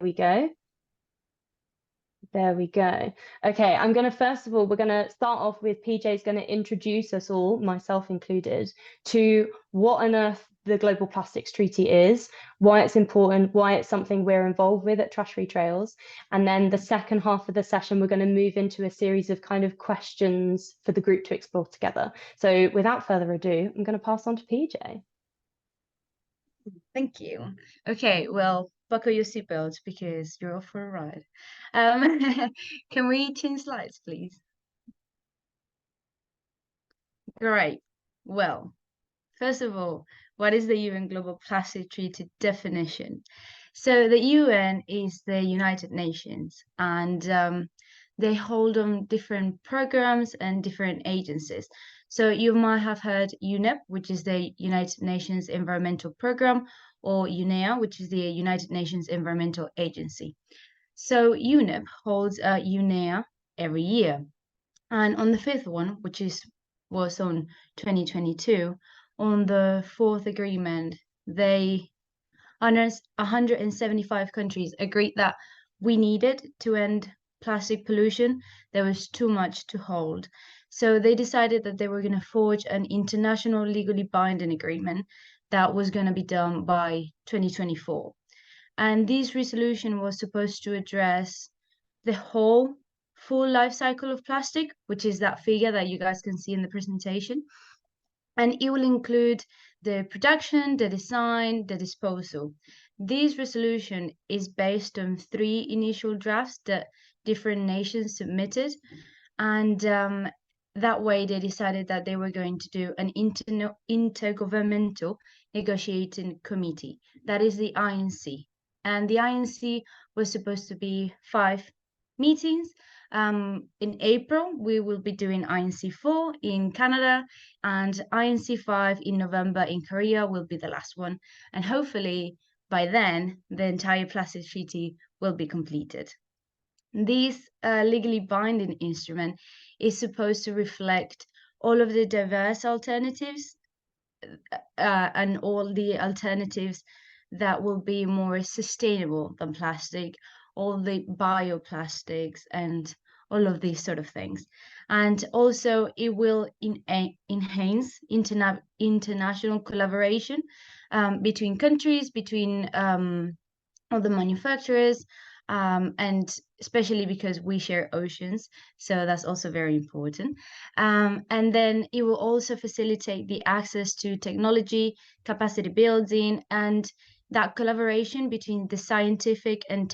we go. There we go. Okay, I'm going to, first of all, we're going to start off with PJ's going to introduce us all, myself included, to what on earth the Global Plastics Treaty is, why it's important, why it's something we're involved with at Trash Free Trails. And then the second half of the session, we're going to move into a series of kind of questions for the group to explore together. So without further ado, I'm going to pass on to PJ. Thank you. Okay, well, buckle your seatbelts because you're off for a ride. Can we change slides, please? Great. Well, first of all, what is the UN Global Plastic Treaty definition? So the UN is the United Nations, and they hold on different programs and different agencies. So you might have heard UNEP, which is the United Nations Environmental Program, or UNEA, which is the United Nations Environmental Agency. So UNEP holds a UNEA every year. And on the fifth one, which was on 2022, on the fourth agreement, 175 countries agreed that we needed to end plastic pollution. There was too much to hold. So they decided that they were going to forge an international legally binding agreement that was going to be done by 2024. And this resolution was supposed to address the whole full life cycle of plastic, which is that figure that you guys can see in the presentation. And it will include the production, the design, the disposal. This resolution is based on 3 initial drafts that different nations submitted. And that way they decided that they were going to do an intergovernmental negotiating committee. That is the INC. And the INC was supposed to be 5 meetings. In April, we will be doing INC4 in Canada, and INC5 in November in Korea will be the last one. And hopefully by then, the entire plastic treaty will be completed. This legally binding instrument is supposed to reflect all of the diverse alternatives and all the alternatives that will be more sustainable than plastic, all the bioplastics and all of these sort of things. And also it will enhance international collaboration between countries, between all the manufacturers, and especially because we share oceans, so that's also very important. And then it will also facilitate the access to technology, capacity building, and that collaboration between the scientific and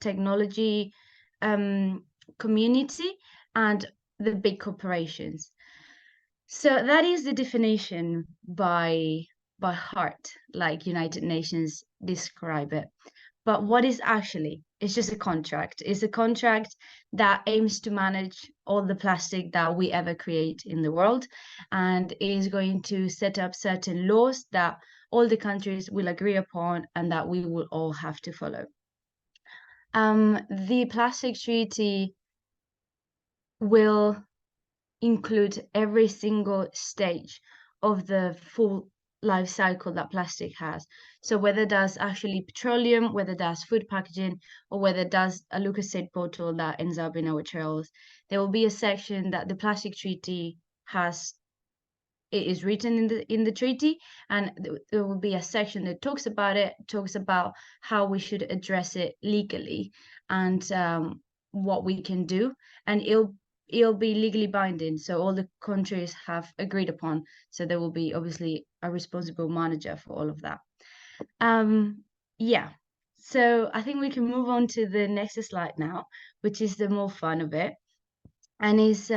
technology community and the big corporations. So that is the definition by heart, like United Nations describe it. But what is actually? It's just a contract. It's a contract that aims to manage all the plastic that we ever create in the world, and is going to set up certain laws that all the countries will agree upon and that we will all have to follow. The plastic treaty will include every single stage of the full life cycle that plastic has. So whether that's actually petroleum, whether that's food packaging, or whether that's a Lucozade bottle that ends up in our trails, there will be a section that the plastic treaty has. It is written in the treaty, and there will be a section that talks about it, talks about how we should address it legally and what we can do, and it'll be legally binding, so all the countries have agreed upon. So there will be obviously a responsible manager for all of that. Yeah, so I think we can move on to the next slide now, which is the more fun of it, and is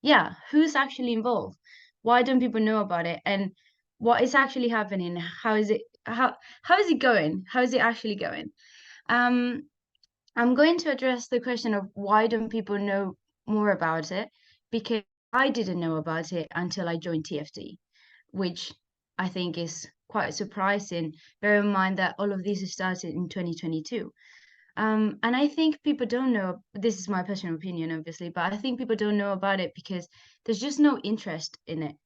yeah, who's actually involved? Why don't people know about it? And what is actually happening? How is it going? How is it actually going? I'm going to address the question of why don't people know more about it, because I didn't know about it until I joined TFT, which I think is quite surprising. Bear in mind that all of this started in 2022. And I think people don't know, this is my personal opinion, obviously, but I think people don't know about it because there's just no interest in it.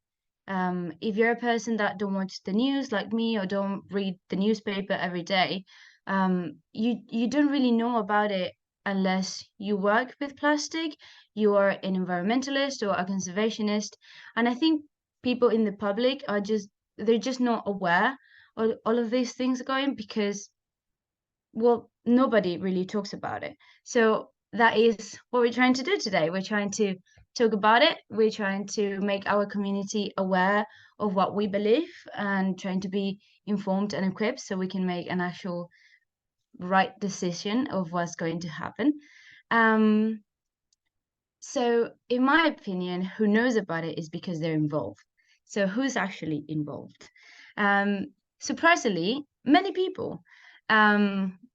If you're a person that don't watch the news like me or don't read the newspaper every day, you don't really know about it unless you work with plastic, you are an environmentalist or a conservationist. And I think people in the public are they're just not aware of all of these things going, because, well, nobody really talks about it. So that is what we're trying to do today. We're trying to talk about it. We're trying to make our community aware of what we believe and trying to be informed and equipped so we can make an actual right decision of what's going to happen. So in my opinion, who knows about it is because they're involved. So who's actually involved? Surprisingly, many people,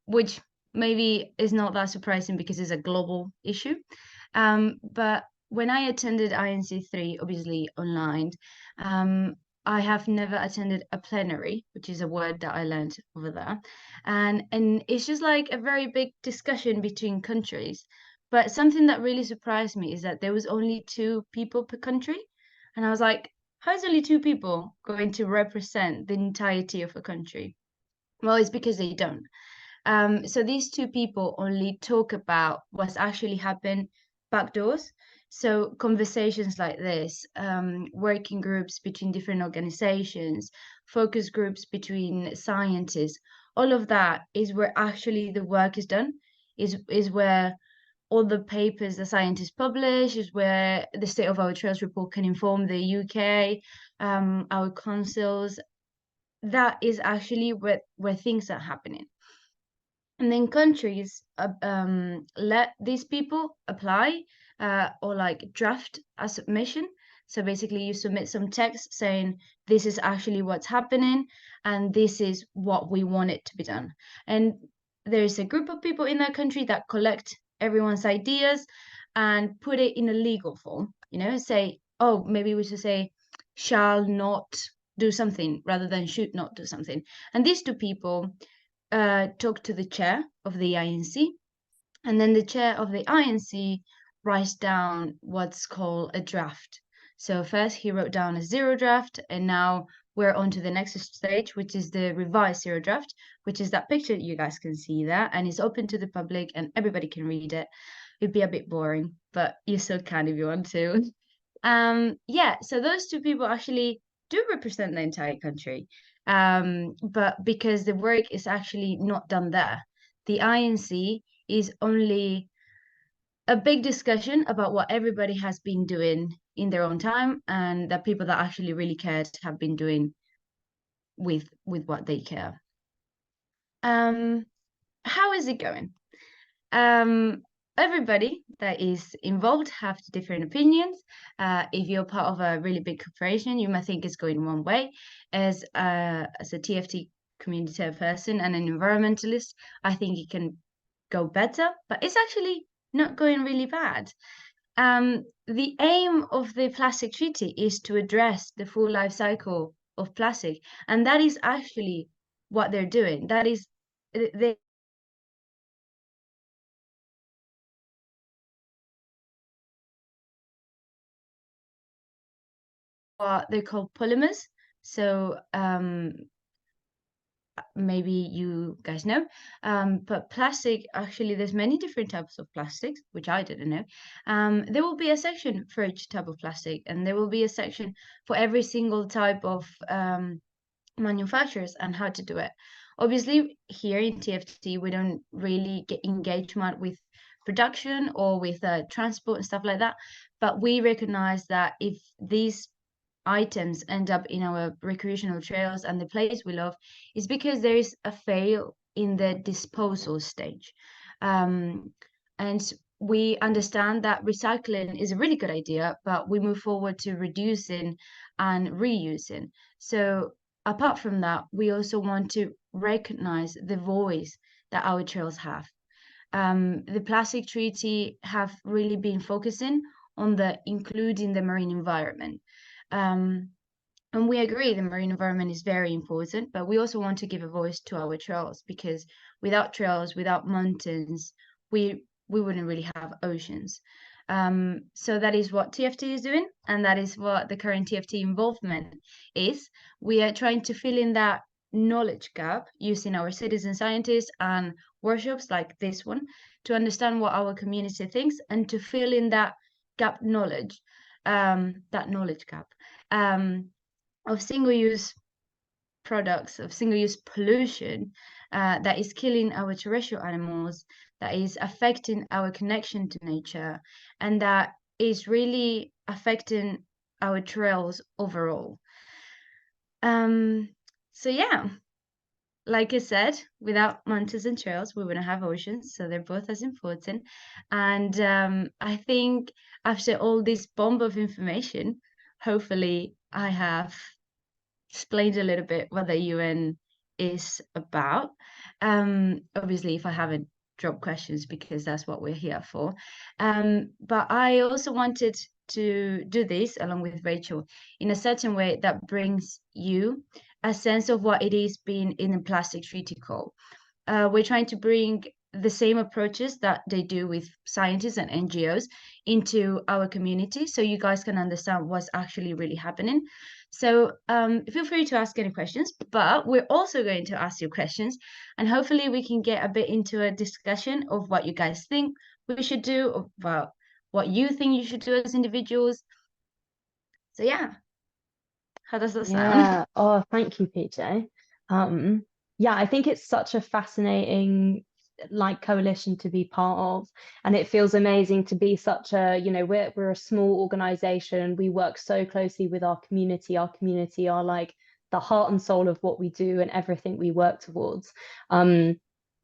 which maybe is not that surprising because it's a global issue. But when I attended INC3, obviously online, I have never attended a plenary, which is a word that I learned over there. And it's just like a very big discussion between countries. But something that really surprised me is that there was only 2 people per country. And I was like, how is only 2 people going to represent the entirety of a country? Well, it's because they don't. So these 2 people only talk about what's actually happened back doors. So conversations like this, working groups between different organizations, focus groups between scientists, all of that is where actually the work is done, is where all the papers the scientists publish, is where the State of Our Trails report can inform the UK, our councils. That is actually where things are happening. And then countries let these people apply or like draft a submission. So basically, you submit some text saying this is actually what's happening and this is what we want it to be done. And there's a group of people in that country that collect everyone's ideas and put it in a legal form. You know, say, oh, maybe we should say shall not do something rather than should not do something. And these 2 people talk to the chair of the INC, and then the chair of the INC writes down what's called a draft. So first he wrote down a zero draft, and now we're on to the next stage, which is the revised zero draft, which is that picture you guys can see there, and it's open to the public and everybody can read it. It'd be a bit boring, but you still can if you want to. Yeah, so those 2 people actually do represent the entire country. But because the work is actually not done there, the INC is only a big discussion about what everybody has been doing in their own time, and that people that actually really cared have been doing with what they care. How is it going? Everybody that is involved have different opinions. If you're part of a really big corporation, you might think it's going one way. As a TFT community person and an environmentalist, I think it can go better, but it's actually not going really bad. The aim of the plastic treaty is to address the full life cycle of plastic, and that is actually what they're doing. That is, they they're called polymers. So maybe you guys know, but plastic, actually there's many different types of plastics, which I didn't know. There will be a section for each type of plastic, and there will be a section for every single type of manufacturers and how to do it. Obviously here in TFT we don't really get engagement with production or with transport and stuff like that, but we recognize that if these items end up in our recreational trails and the place we love, is because there is a fail in the disposal stage. And we understand that recycling is a really good idea, but we move forward to reducing and reusing. So apart from that, we also want to recognize the voice that our trails have. The plastic treaty have really been focusing on the including the marine environment. And we agree the marine environment is very important, but we also want to give a voice to our trails, because without trails, without mountains, we wouldn't really have oceans. So that is what TFT is doing, and that is what the current TFT involvement is. We are trying to fill in that knowledge gap using our citizen scientists and workshops like this one to understand what our community thinks and to fill in that knowledge, that knowledge gap of single-use products, of single-use pollution that is killing our terrestrial animals, that is affecting our connection to nature, and that is really affecting our trails overall. So yeah, like I said, without mountains and trails, we wouldn't have oceans. So they're both as important. And I think after all this bomb of information, hopefully I have explained a little bit what the UN is about. Obviously, if I haven't, drop questions because that's what we're here for. But I also wanted to do this along with Rachel in a certain way that brings you a sense of what it is being in a plastic treaty call. We're trying to bring the same approaches that they do with scientists and NGOs into our community so you guys can understand what's actually really happening. So feel free to ask any questions, but we're also going to ask you questions and hopefully we can get a bit into a discussion of what you guys think we should do, about what you think you should do as individuals. So yeah, how does that sound? Yeah. Oh, thank you, PJ. Yeah, I think it's such a fascinating like coalition to be part of, and it feels amazing to be such a, we're a small organization. We work so closely with our community. Our community are like the heart and soul of what we do and everything we work towards.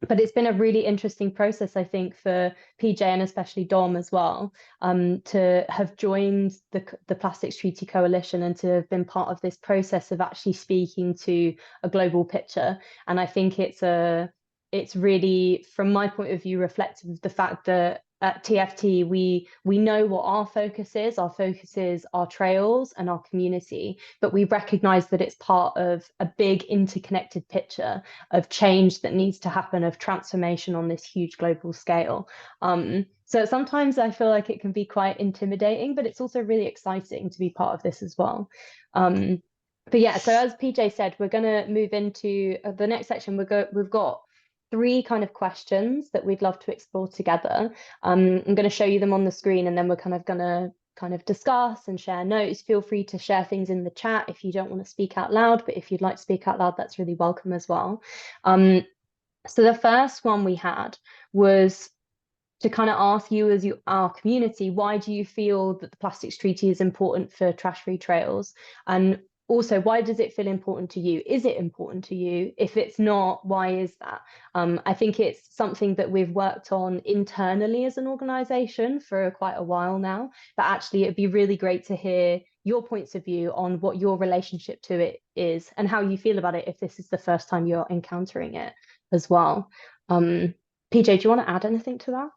But it's been a really interesting process, I think, for PJ and especially Dom as well, to have joined the Plastics Treaty Coalition and to have been part of this process of actually speaking to a global picture. And I think it's really, from my point of view, reflective of the fact that at TFT, we know what our focus is. Our focus is our trails and our community, but we recognize that it's part of a big interconnected picture of change that needs to happen, of transformation on this huge global scale. So sometimes I feel like it can be quite intimidating, but it's also really exciting to be part of this as well. But yeah, so as PJ said, we're going to move into the next section. We've got three kind of questions that we'd love to explore together. I'm going to show you them on the screen, and then we're kind of discuss and share notes. Feel free to share things in the chat if you don't want to speak out loud, but if you'd like to speak out loud, that's really welcome as well. So the first one we had was to kind of ask you as our community, why do you feel that the Plastics Treaty is important for trash-free trails? And also, why does it feel important to you? Is it important to you? If it's not, why is that? I think it's something that we've worked on internally as an organization for quite a while now, but actually it'd be really great to hear your points of view on what your relationship to it is and how you feel about it if this is the first time you're encountering it as well. PJ, do you want to add anything to that?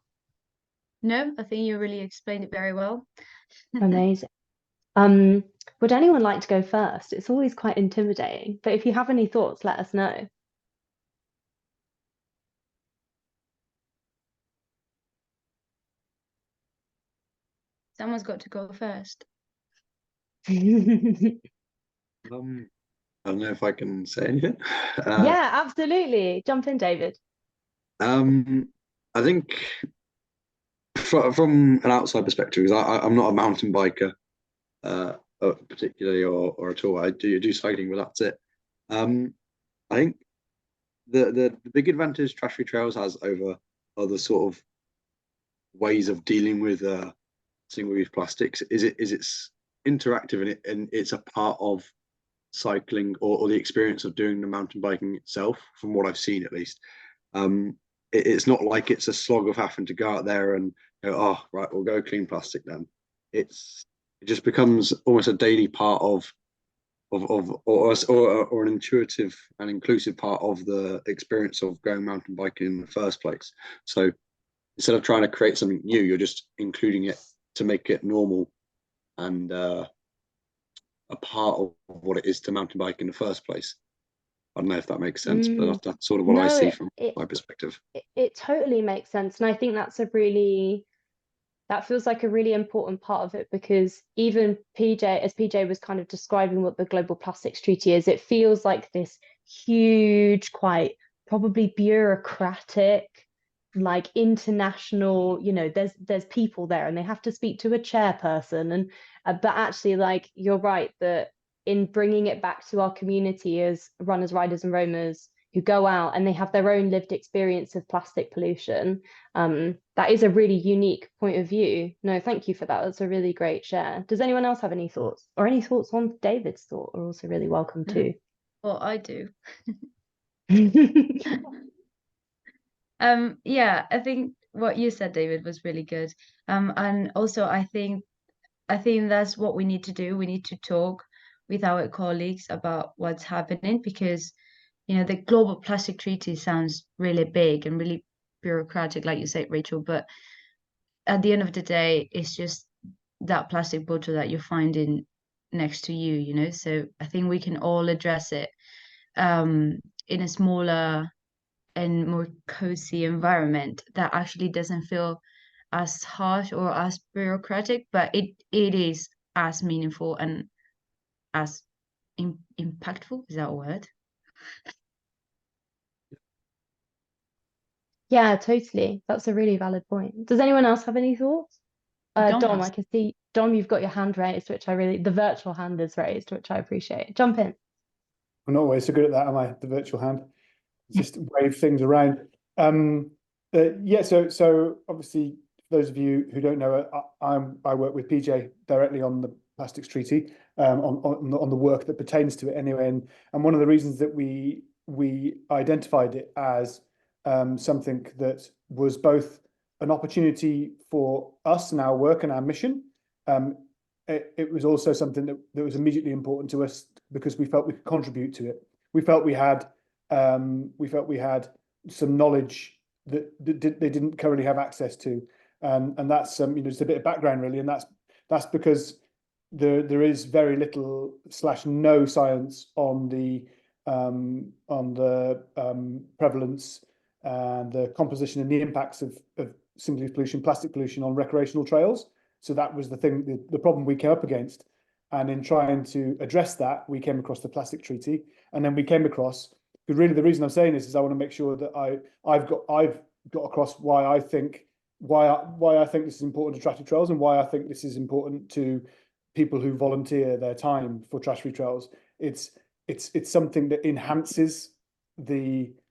No, I think you really explained it very well. Amazing. Would anyone like to go first? It's always quite intimidating, but if you have any thoughts, let us know. Someone's got to go first. I don't know if I can say anything. Yeah, absolutely. Jump in, David. I think from an outside perspective, because I'm not a mountain biker, particularly or at all. I do cycling, but that's it. I think the big advantage Trash Free Trails has over other sort of ways of dealing with single-use plastics is it's interactive and it's a part of cycling or the experience of doing the mountain biking itself, from what I've seen at least. It's not like it's a slog of having to go out there and go, oh right, we'll go clean plastic then. It just becomes almost a daily part of or an intuitive and inclusive part of the experience of going mountain biking in the first place. So instead of trying to create something new, you're just including it to make it normal and a part of what it is to mountain bike in the first place. I don't know if that makes sense, but that's sort of what I see from my perspective. It totally makes sense. And I think that feels like a really important part of it, because even PJ, as PJ was kind of describing what the Global Plastics Treaty is, it feels like this huge, quite probably bureaucratic, like international, there's people there and they have to speak to a chairperson. And but actually, like, you're right that in bringing it back to our community as runners, riders, and roamers who go out and they have their own lived experience of plastic pollution, that is a really unique point of view. No, thank you for that. That's a really great share. Does anyone else have any thoughts, or any thoughts on David's thought are also really welcome too. Well, I do. Yeah, I think what you said, David, was really good. And also I think that's what we need to do. We need to talk with our colleagues about what's happening, because the global plastic treaty sounds really big and really bureaucratic, like you said, Rachel, but at the end of the day, it's just that plastic bottle that you're finding next to you, so I think we can all address it in a smaller and more cozy environment that actually doesn't feel as harsh or as bureaucratic, but it is as meaningful and as impactful. Is that a word? Yeah, totally. That's a really valid point. Does anyone else have any thoughts? Dom, I can see, Dom, you've got your hand raised, which the virtual hand is raised, which I appreciate. Jump in. I'm not always so good at that, am I? The virtual hand. Just wave things around. Yeah, so obviously, for those of you who don't know, I work with PJ directly on the Plastics Treaty, on the work that pertains to it anyway. And one of the reasons that we identified it as something that was both an opportunity for us and our work and our mission. It was also something that was immediately important to us because we felt we could contribute to it. We felt we had some knowledge that they didn't currently have access to, and that's just a bit of background really, and that's because there is very little / no science on the prevalence and the composition and the impacts of single-use pollution, plastic pollution on recreational trails. So that was the problem we came up against. And in trying to address that, we came across the Plastic Treaty, and then we came across, because really the reason I'm saying this is I want to make sure that I've got across why I think this is important to Trash Free Trails, and why I think this is important to people who volunteer their time for Trash Free Trails. It's something that enhances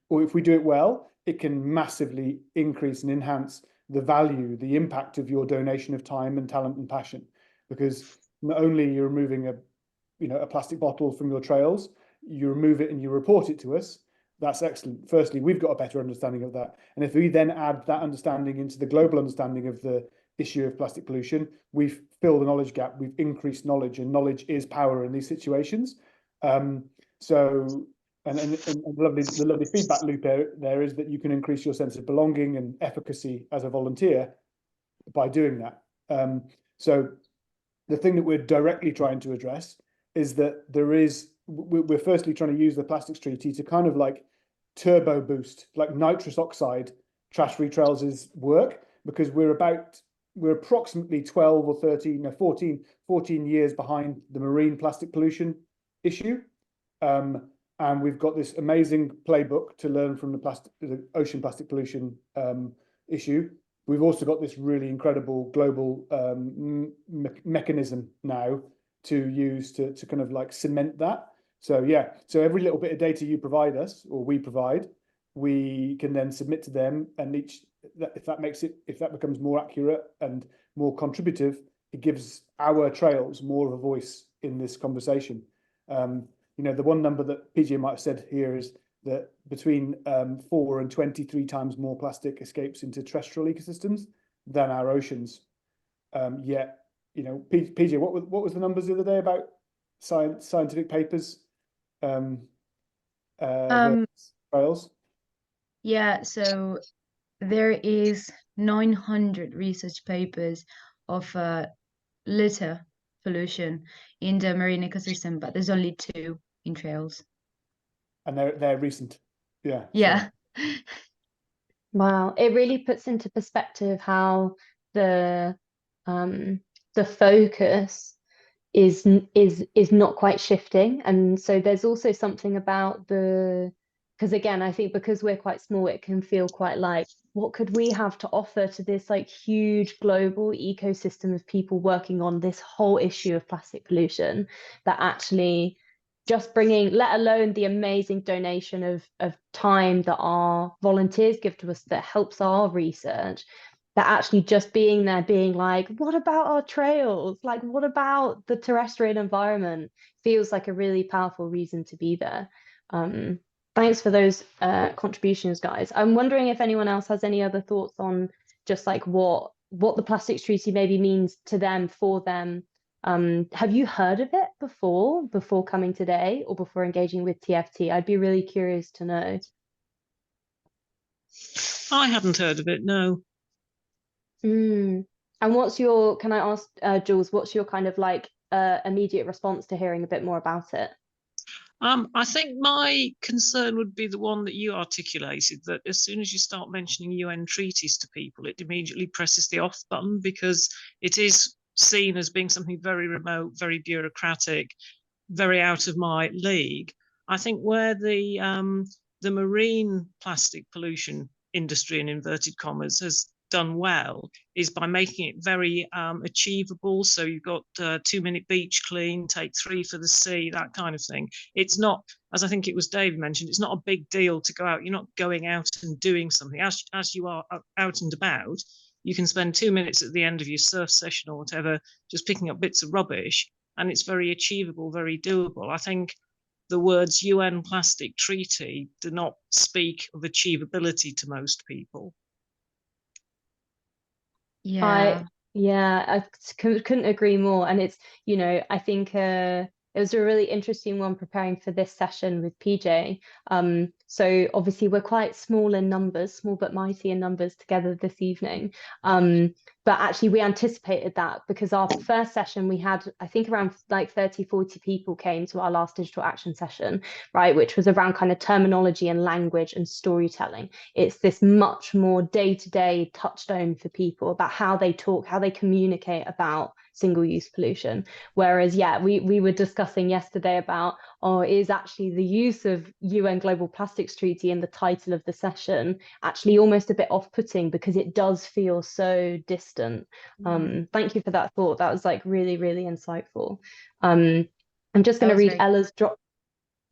or if we do it well, it can massively increase and enhance the value, the impact of your donation of time and talent and passion, because not only you're removing a plastic bottle from your trails, you remove it and you report it to us. That's excellent. Firstly, we've got a better understanding of that. And if we then add that understanding into the global understanding of the issue of plastic pollution, we've filled the knowledge gap, we've increased knowledge, and knowledge is power in these situations. The lovely feedback loop there is that you can increase your sense of belonging and efficacy as a volunteer by doing that. So the thing that we're directly trying to address is that we're firstly trying to use the Plastics Treaty to kind of like turbo boost, like nitrous oxide, Trash Free Trails' work, because we're approximately 12 or 13, no, 14 years behind the marine plastic pollution issue. And we've got this amazing playbook to learn from the ocean plastic pollution issue. We've also got this really incredible global mechanism now to use to kind of like cement that. So yeah, so every little bit of data you provide us, or we provide, we can then submit to them, and if that becomes more accurate and more contributive, it gives our trails more of a voice in this conversation. The one number that PJ might have said here is that between 4 and 23 times more plastic escapes into terrestrial ecosystems than our oceans. Yet, PJ, what was the numbers the other day about scientific papers? Trails? Yeah, so there is 900 research papers of litter pollution in the marine ecosystem, but there's only 2 in trails. And they're recent. Yeah. Yeah. Wow, it really puts into perspective how the focus is not quite shifting. And so there's also something about because again, I think because we're quite small, it can feel quite like, what could we have to offer to this like huge global ecosystem of people working on this whole issue of plastic pollution, that actually just bringing, let alone the amazing donation of time that our volunteers give to us that helps our research, that actually just being there, being like, what about our trails? Like, what about the terrestrial environment? Feels like a really powerful reason to be there. Thanks for those contributions, guys. I'm wondering if anyone else has any other thoughts on just like what the Plastics Treaty maybe means to them, for them. Have you heard of it before coming today or before engaging with TFT? I'd be really curious to know. I hadn't heard of it, no. And what's your, can I ask, Jules, what's your kind of like immediate response to hearing a bit more about it? I think my concern would be the one that you articulated, that as soon as you start mentioning UN treaties to people, it immediately presses the off button, because it is seen as being something very remote, very bureaucratic, very out of my league. I think where the marine plastic pollution industry, in inverted commas, has done well is by making it very achievable. So you've got 2-minute beach clean, take 3 for the sea, that kind of thing. It's not, as I think it was Dave mentioned, it's not a big deal to go out. You're not going out and doing something. As you are out and about, you can spend 2 minutes at the end of your surf session or whatever just picking up bits of rubbish, and it's very achievable, very doable. I think the words UN Plastic Treaty do not speak of achievability to most people. Yeah. I couldn't agree more. And it's, I think it was a really interesting one preparing for this session with PJ. So obviously we're quite small in numbers, small but mighty in numbers together this evening. But actually we anticipated that, because our first session we had, I think around like 30, 40 people came to our last digital action session, right, which was around kind of terminology and language and storytelling. It's this much more day-to-day touchstone for people about how they talk, how they communicate about single-use pollution. Whereas, we were discussing yesterday about, is actually the use of UN Global Plastics Treaty in the title of the session actually almost a bit off-putting, because it does feel so distant. Thank you for that thought. That was like really, really insightful. I'm just going to read Ella's drop.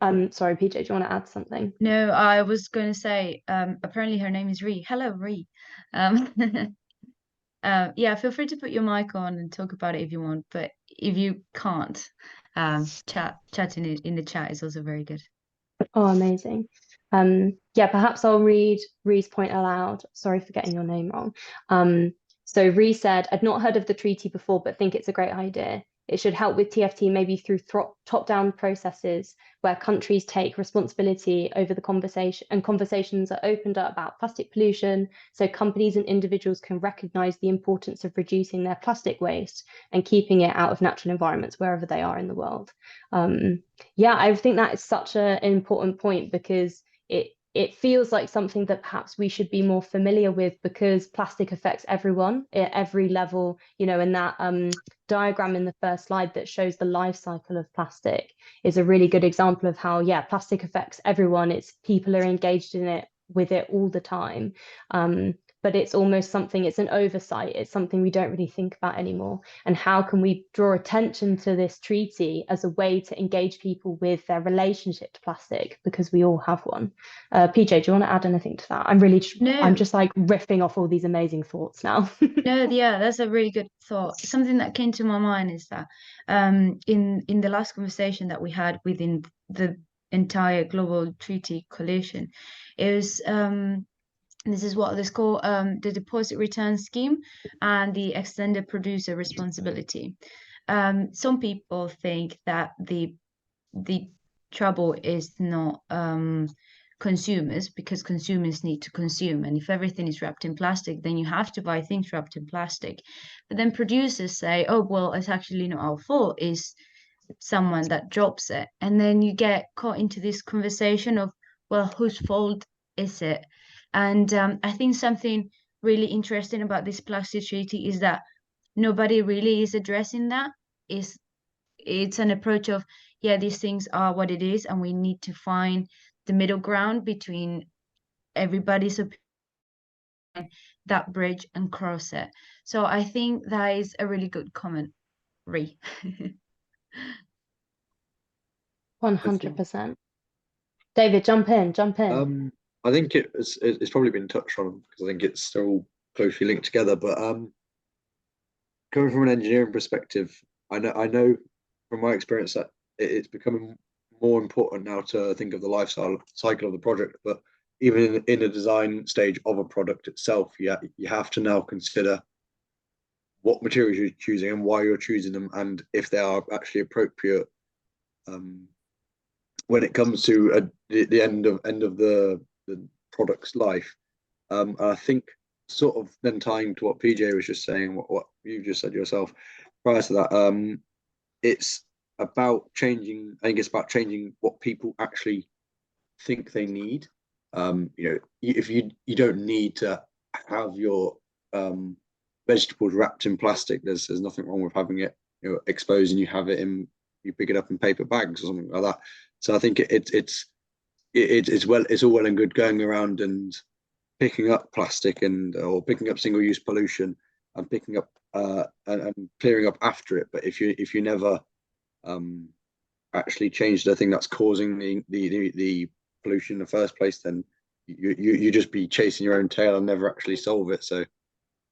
Sorry, PJ, do you want to add something? No, I was going to say, apparently her name is Ree. Hello, Ree. Yeah, feel free to put your mic on and talk about it if you want, but if you can't, chatting in the chat is also very good. Oh, amazing. Perhaps I'll read Ree's point aloud. Sorry for getting your name wrong. So Ree said, I'd not heard of the treaty before, but think it's a great idea. It should help with TFT, maybe through top-down processes where countries take responsibility over the conversation, and conversations are opened up about plastic pollution, so companies and individuals can recognize the importance of reducing their plastic waste and keeping it out of natural environments wherever they are in the world. I think that is such an important point, because it feels like something that perhaps we should be more familiar with, because plastic affects everyone at every level. In that diagram in the first slide that shows the life cycle of plastic is a really good example of how, plastic affects everyone. It's people are engaged in it with it all the time. But it's almost something, it's an oversight. It's something we don't really think about anymore. And how can we draw attention to this treaty as a way to engage people with their relationship to plastic, because we all have one. PJ, do you want to add anything to that? I'm just like riffing off all these amazing thoughts now. No, that's a really good thought. Something that came to my mind is that in the last conversation that we had within the entire global treaty coalition, it was this is what is called the deposit return scheme and the extended producer responsibility. Some people think that the trouble is not consumers, because consumers need to consume, and if everything is wrapped in plastic, then you have to buy things wrapped in plastic. But then producers say, oh well, it's actually not our fault, it's someone that drops it. And then you get caught into this conversation of, well, whose fault is it? And I think something really interesting about this plastic treaty is that nobody really is addressing that. Is it's an approach of, yeah, these things are what it is, and we need to find the middle ground between everybody's opinion, that bridge and cross it. So I think that is a really good comment, Ree. 100%. David, jump in. I think it's probably been touched on because I think it's all closely linked together. But coming from an engineering perspective, I know from my experience that it's becoming more important now to think of the life cycle of the project. But even in the design stage of a product itself, you have to now consider what materials you're choosing and why you're choosing them, and if they are actually appropriate when it comes to the end of the product's life. And I think sort of then tying to what PJ was just saying, what you just said yourself prior to that, it's about changing. I think it's about changing what people actually think they need. If you don't need to have your vegetables wrapped in plastic, there's nothing wrong with having it exposed, and you pick it up in paper bags or something like that. So I think it's all well and good going around and picking up plastic or picking up single-use pollution and picking up and clearing up after it. But if you never actually change the thing that's causing the pollution in the first place, then you just be chasing your own tail and never actually solve it. So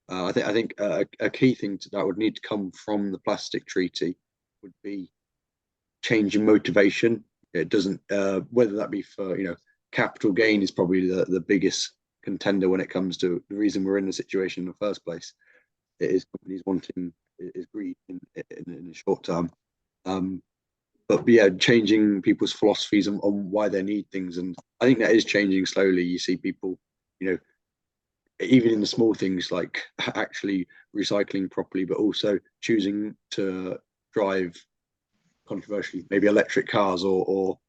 I think a key thing that would need to come from the plastic treaty would be changing motivation. It doesn't whether that be for capital gain is probably the biggest contender when it comes to the reason we're in the situation in the first place. It is companies wanting is greed in the short term. But yeah, changing people's philosophies on why they need things, and I think that is changing slowly. You see people, even in the small things like actually recycling properly, but also choosing to drive, controversially, maybe electric cars or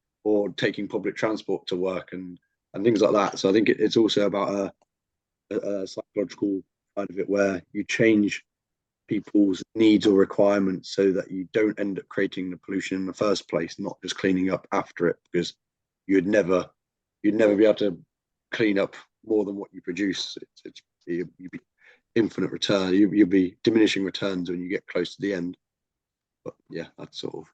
taking public transport to work and things like that. So I think it's also about a psychological side of it, where you change people's needs or requirements so that you don't end up creating the pollution in the first place, not just cleaning up after it, because you'd never be able to clean up more than what you produce. You'd be infinite return. You'd be diminishing returns when you get close to the end. But yeah, that's sort of.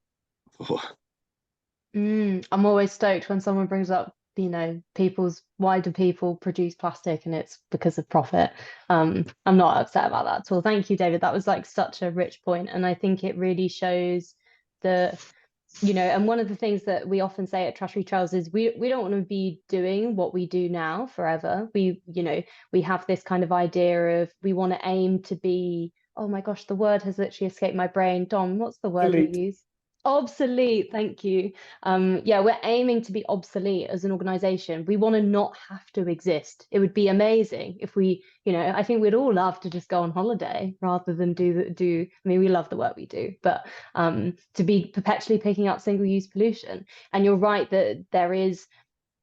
I'm always stoked when someone brings up, why do people produce plastic, and it's because of profit. I'm not upset about that at all. Thank you, David. That was like such a rich point, and I think it really shows and one of the things that we often say at Trash Free Trails is we don't want to be doing what we do now forever. We have this kind of idea of, we want to aim to be, oh my gosh, the word has literally escaped my brain. Dom, what's the word we use? Obsolete. Thank you. We're aiming to be obsolete as an organization. We want to not have to exist. It would be amazing if we, I think we'd all love to just go on holiday rather than do. I mean, we love the work we do, but to be perpetually picking up single-use pollution. And you're right that there is,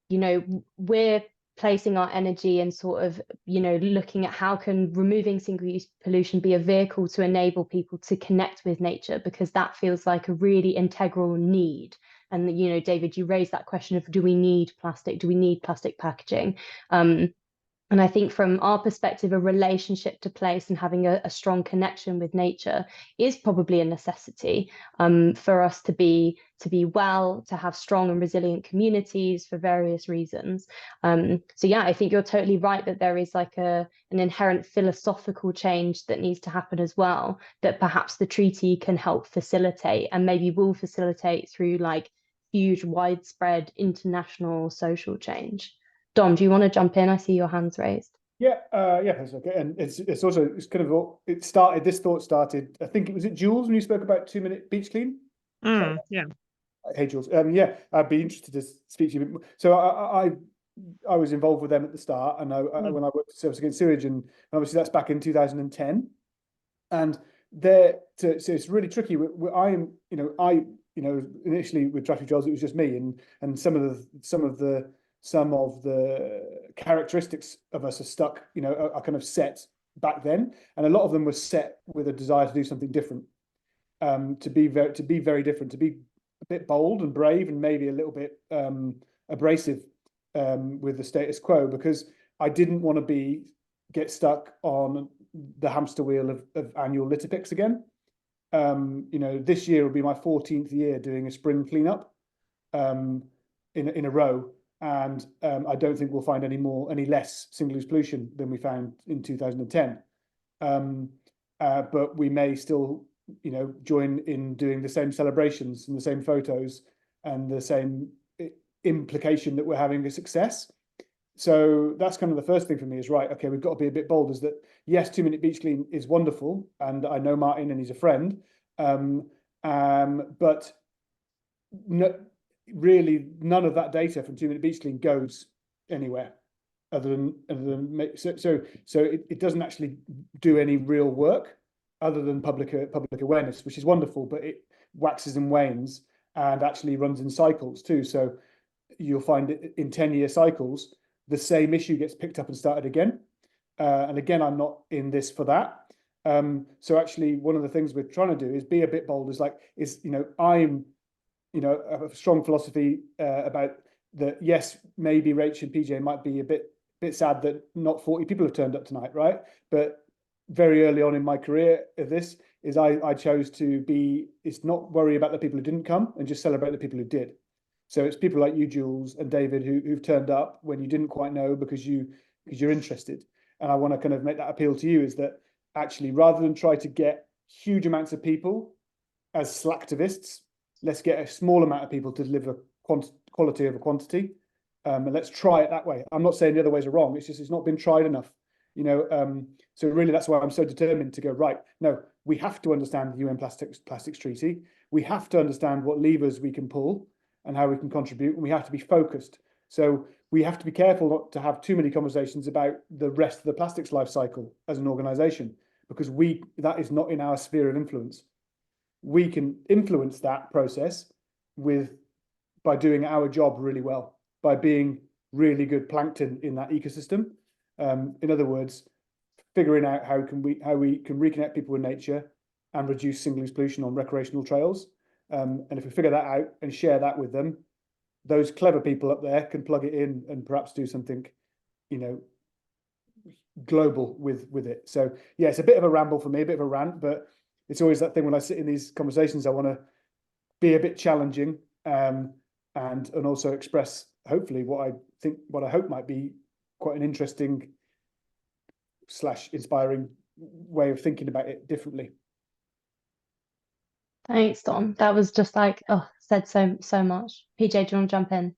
we're placing our energy and sort of, looking at how can removing single-use pollution be a vehicle to enable people to connect with nature, because that feels like a really integral need. And, David, you raised that question of, do we need plastic? Do we need plastic packaging? And I think from our perspective, a relationship to place and having a strong connection with nature is probably a necessity for us to be well, to have strong and resilient communities for various reasons. I think you're totally right that there is like an inherent philosophical change that needs to happen as well, that perhaps the treaty can help facilitate, and maybe will facilitate through like huge, widespread international social change. Dom, do you want to jump in? I see your hands raised. Yeah, that's okay. And it's kind of, this thought started, I think was it Jules when you spoke about 2-minute beach clean? Yeah. Hey Jules. I'd be interested to speak to you. So I was involved with them at the start, and when I worked at Service Against Sewage, and obviously that's back in 2010. And so it's really tricky. Initially with Trash Free Trails, it was just me, and some of the characteristics of us are stuck, are kind of set back then, and a lot of them were set with a desire to do something different. to be very different, to be a bit bold and brave, and maybe a little bit abrasive with the status quo, because I didn't want to get stuck on the hamster wheel of annual litter picks again. This year will be my 14th year doing a spring cleanup in a row, and I don't think we'll find any less single-use pollution than we found in 2010. But we may still, join in doing the same celebrations and the same photos and the same implication that we're having a success. So that's kind of the first thing for me is, right, okay, we've got to be a bit bold, is that, yes, 2-minute beach clean is wonderful, and I know Martin and he's a friend, but really none of that data from 2-minute beach clean goes anywhere other than so it doesn't actually do any real work other than public awareness, which is wonderful, but it waxes and wanes and actually runs in cycles too. So you'll find it in 10-year cycles, the same issue gets picked up and started again. And again, I'm not in this for that. So actually, one of the things we're trying to do is be a bit bold. I'm, a strong philosophy about that. Yes, maybe Rach and PJ might be a bit sad that not 40 people have turned up tonight, right? But very early on in my career of this is I chose to it's not worry about the people who didn't come and just celebrate the people who did. So it's people like you, Jules, and David, who've turned up when you didn't quite know because you're interested. And I want to kind of make that appeal to you, is that actually, rather than try to get huge amounts of people as slacktivists, let's get a small amount of people to deliver quality over quantity. And let's try it that way. I'm not saying the other ways are wrong. It's just it's not been tried enough. So really that's why I'm so determined to go, right, no, we have to understand the UN Plastics Treaty. We have to understand what levers we can pull and how we can contribute, and we have to be focused. So we have to be careful not to have too many conversations about the rest of the plastics life cycle as an organization, because that is not in our sphere of influence. We can influence that process by doing our job really well, by being really good plankton in that ecosystem. In other words, figuring out how we can reconnect people with nature and reduce single-use pollution on recreational trails. And if we figure that out and share that with them, those clever people up there can plug it in and perhaps do something, global with it. So yeah, it's a bit of a ramble for me, a bit of a rant, but it's always that thing when I sit in these conversations, I want to be a bit challenging, and also express hopefully what I hope might be quite an interesting / inspiring way of thinking about it differently. Thanks, Don. That was just said so much. PJ, do you want to jump in?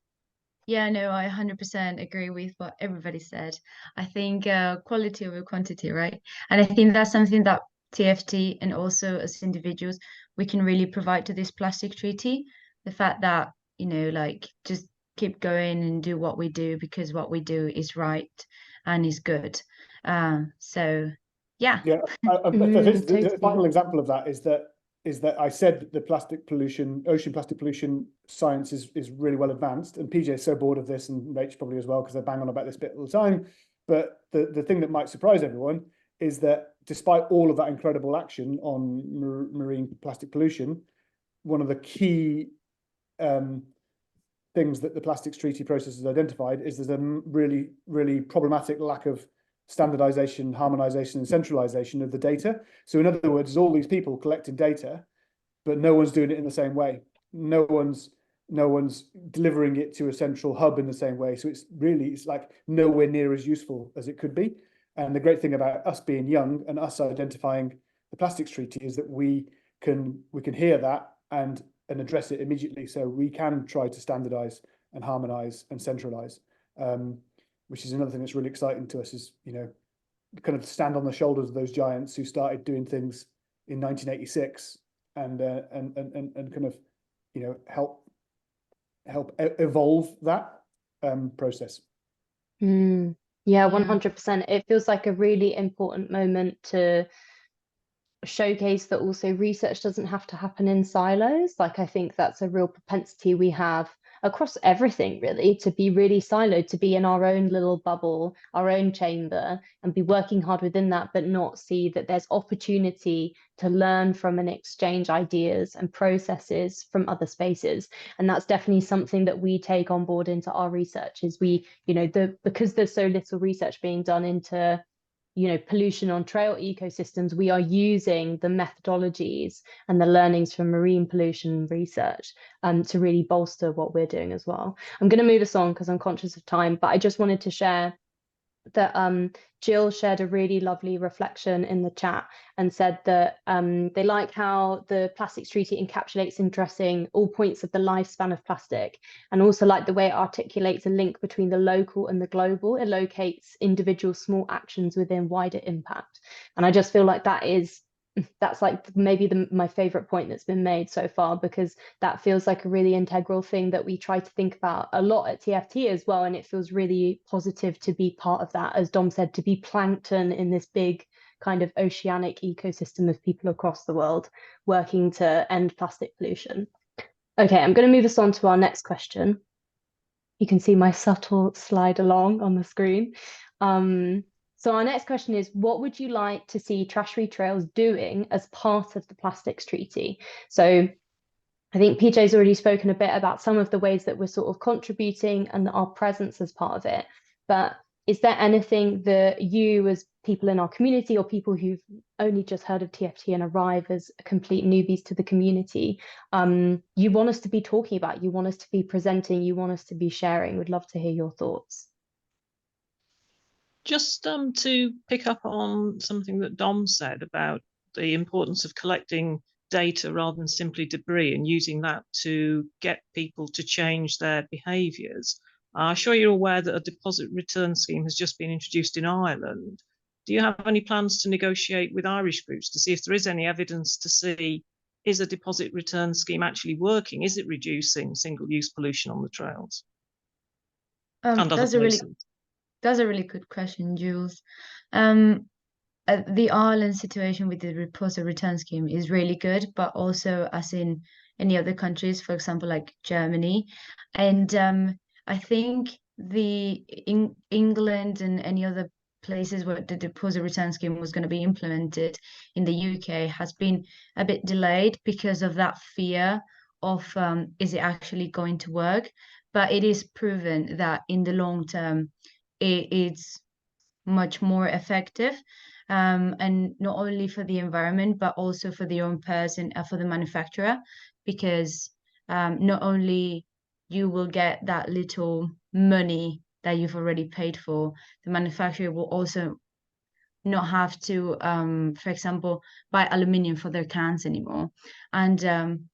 Yeah, no, I 100% agree with what everybody said. I think quality over quantity, right? And I think that's something that TFT and also as individuals, we can really provide to this plastic treaty. The fact that, just keep going and do what we do because what we do is right and is good. So, yeah. Yeah, the final example of that is that I said the ocean plastic pollution science is really well advanced, and PJ is so bored of this, and Rach probably as well, because they bang on about this bit all the time. But the thing that might surprise everyone is that despite all of that incredible action on marine plastic pollution, one of the key things that the Plastics Treaty process has identified is there's a really, really problematic lack of standardization, harmonization, and centralization of the data. So in other words, there's all these people collecting data, but no one's doing it in the same way. No one's delivering it to a central hub in the same way. So it's like nowhere near as useful as it could be. And the great thing about us being young and us identifying the Plastics Treaty is that we can hear that and address it immediately. So we can try to standardize and harmonize and centralize. Which is another thing that's really exciting to us, is, kind of stand on the shoulders of those giants who started doing things in 1986 and kind of, help evolve that process. Yeah, 100%. It feels like a really important moment to showcase that also research doesn't have to happen in silos. I think that's a real propensity we have across everything really, to be really siloed, to be in our own little bubble, our own chamber, and be working hard within that, but not see that there's opportunity to learn from and exchange ideas and processes from other spaces. And that's definitely something that we take on board into our research, is we, because there's so little research being done into pollution on trail ecosystems, we are using the methodologies and the learnings from marine pollution research to really bolster what we're doing as well. I'm going to move us on because I'm conscious of time, but I just wanted to share that Jill shared a really lovely reflection in the chat and said that they like how the Plastics Treaty encapsulates and addressing all points of the lifespan of plastic, and also like the way it articulates a link between the local and the global. It locates individual small actions within wider impact. And I just feel like that's like maybe my favorite point that's been made so far, because that feels like a really integral thing that we try to think about a lot at TFT as well. And it feels really positive to be part of that, as Dom said, to be plankton in this big kind of oceanic ecosystem of people across the world working to end plastic pollution. Okay, I'm going to move us on to our next question. You can see my subtle slide along on the screen. So our next question is, what would you like to see Trash Free Trails doing as part of the Plastics Treaty? So I think PJ's already spoken a bit about some of the ways that we're sort of contributing and our presence as part of it. But is there anything that you, as people in our community or people who've only just heard of TFT and arrive as complete newbies to the community, you want us to be talking about, you want us to be presenting, you want us to be sharing? We'd love to hear your thoughts. Just to pick up on something that Dom said about the importance of collecting data rather than simply debris, and using that to get people to change their behaviours. I'm sure you're aware that a deposit return scheme has just been introduced in Ireland. Do you have any plans to negotiate with Irish groups to see if there is any evidence to see, is a deposit return scheme actually working? Is it reducing single-use pollution on the trails and other places? That's a really good question, Jules. The Ireland situation with the deposit return scheme is really good, but also as in any other countries, for example, like Germany. And I think England and any other places where the deposit return scheme was going to be implemented in the UK has been a bit delayed because of that fear of is it actually going to work? But it is proven that in the long term, it's much more effective, and not only for the environment but also for the own person, for the manufacturer, because not only you will get that little money that you've already paid for, the manufacturer will also not have to, for example, buy aluminium for their cans anymore, and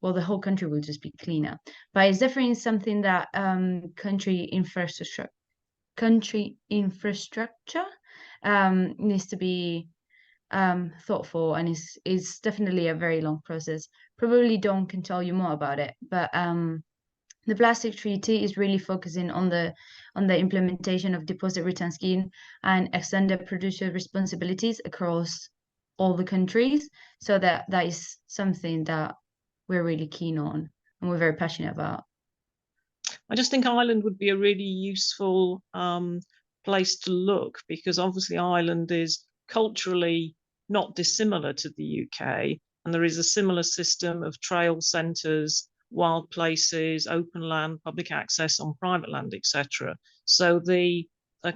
well, the whole country will just be cleaner. But it's definitely something that country infrastructure needs to be thoughtful, and is definitely a very long process. Probably Dawn can tell you more about it, but the Plastic Treaty is really focusing on the implementation of deposit return scheme and extended producer responsibilities across all the countries. So that is something that we're really keen on and we're very passionate about. I just think Ireland would be a really useful place to look, because obviously Ireland is culturally not dissimilar to the UK, and there is a similar system of trail centres, wild places, open land, public access on private land, etc. So the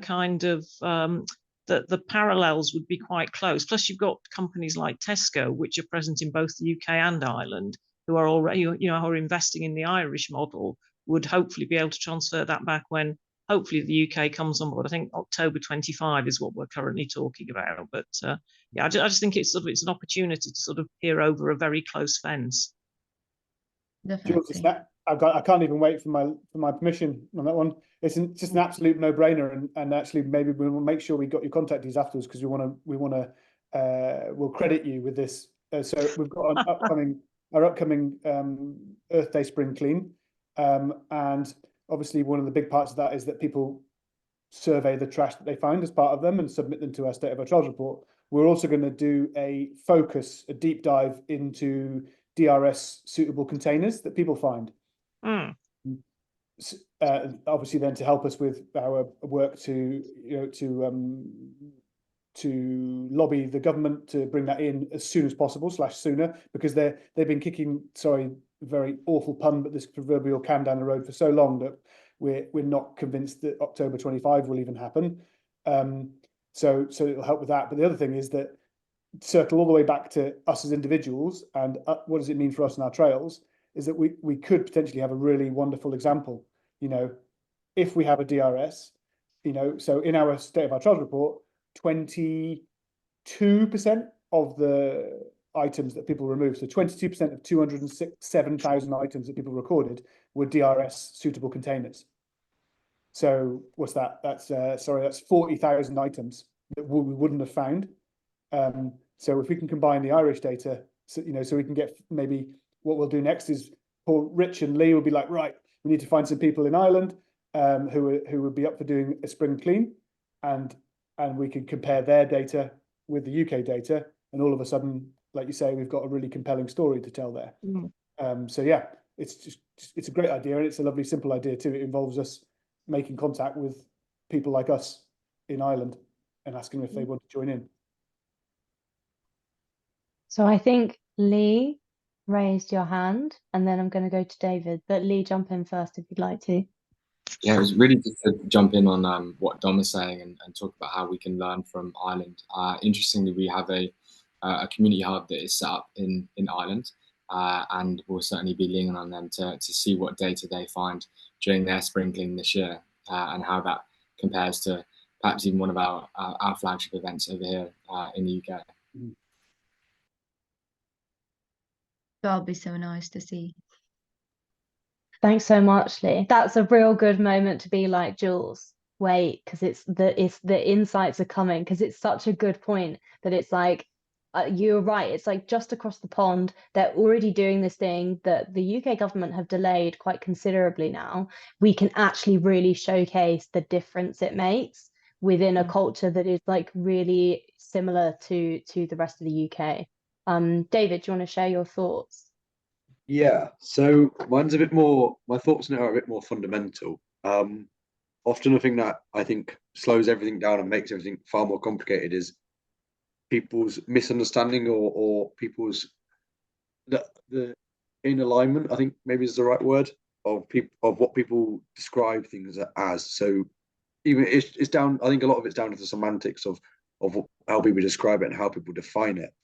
kind of the parallels would be quite close. Plus, you've got companies like Tesco, which are present in both the UK and Ireland, who are already, who are investing in the Irish model, would hopefully be able to transfer that back when hopefully the UK comes on board. I think October 25 is what we're currently talking about. But yeah, I just think it's an opportunity to sort of peer over a very close fence. Definitely. Jules, I can't even wait for my permission on that one. It's just an absolute no-brainer, and actually maybe we will make sure we got your contact details afterwards, because we'll credit you with this. So we've got our upcoming Earth Day Spring Clean, and obviously one of the big parts of that is that people survey the trash that they find as part of them and submit them to our State of our Trails report. We're also going to do a deep dive into DRS suitable containers that people find. obviously then to help us with our work to to lobby the government to bring that in as soon as possible / sooner, because they've been kicking, sorry, very awful pun, but this proverbial can down the road for so long that we're not convinced that October 25 will even happen. So it'll help with that. But the other thing is that circle all the way back to us as individuals, and what does it mean for us in our trails, is that we could potentially have a really wonderful example. If we have a DRS, so in our State of Our Trails report, 22% of the items that people removed, so 22% of 207,000 items that people recorded were DRS suitable containers. So what's that? That's 40,000 items that we wouldn't have found. So if we can combine the Irish data, so we can get, maybe what we'll do next is Rich and Lee will be like, right, we need to find some people in Ireland who would be up for doing a spring clean, and we can compare their data with the UK data, and all of a sudden, like you say, we've got a really compelling story to tell there. So yeah, it's a great idea, and it's a lovely, simple idea too. It involves us making contact with people like us in Ireland and asking if they want to join in. So I think Lee raised your hand, and then I'm going to go to David. But Lee, jump in first if you'd like to. Yeah, it was really just to jump in on what Dom is saying and talk about how we can learn from Ireland. Interestingly, we have a community hub that is set up in Ireland, and we'll certainly be leaning on them to see what data they find during their spring clean this year, and how that compares to perhaps even one of our flagship events over here in the UK. That'll be so nice to see. Thanks so much, Lee. That's a real good moment to be like, Jules, wait, because it's the insights are coming, because it's such a good point that it's like, you're right, it's like just across the pond, they're already doing this thing that the UK government have delayed quite considerably now. We can actually really showcase the difference it makes within a culture that is like really similar to the rest of the UK. David, do you want to share your thoughts? Yeah, so my thoughts on it are a bit more fundamental. Often a thing that I think slows everything down and makes everything far more complicated is people's misunderstanding or people's the in alignment, I think maybe is the right word, of what people describe things as. So even it's down, I think a lot of it's down to the semantics of how people describe it and how people define it.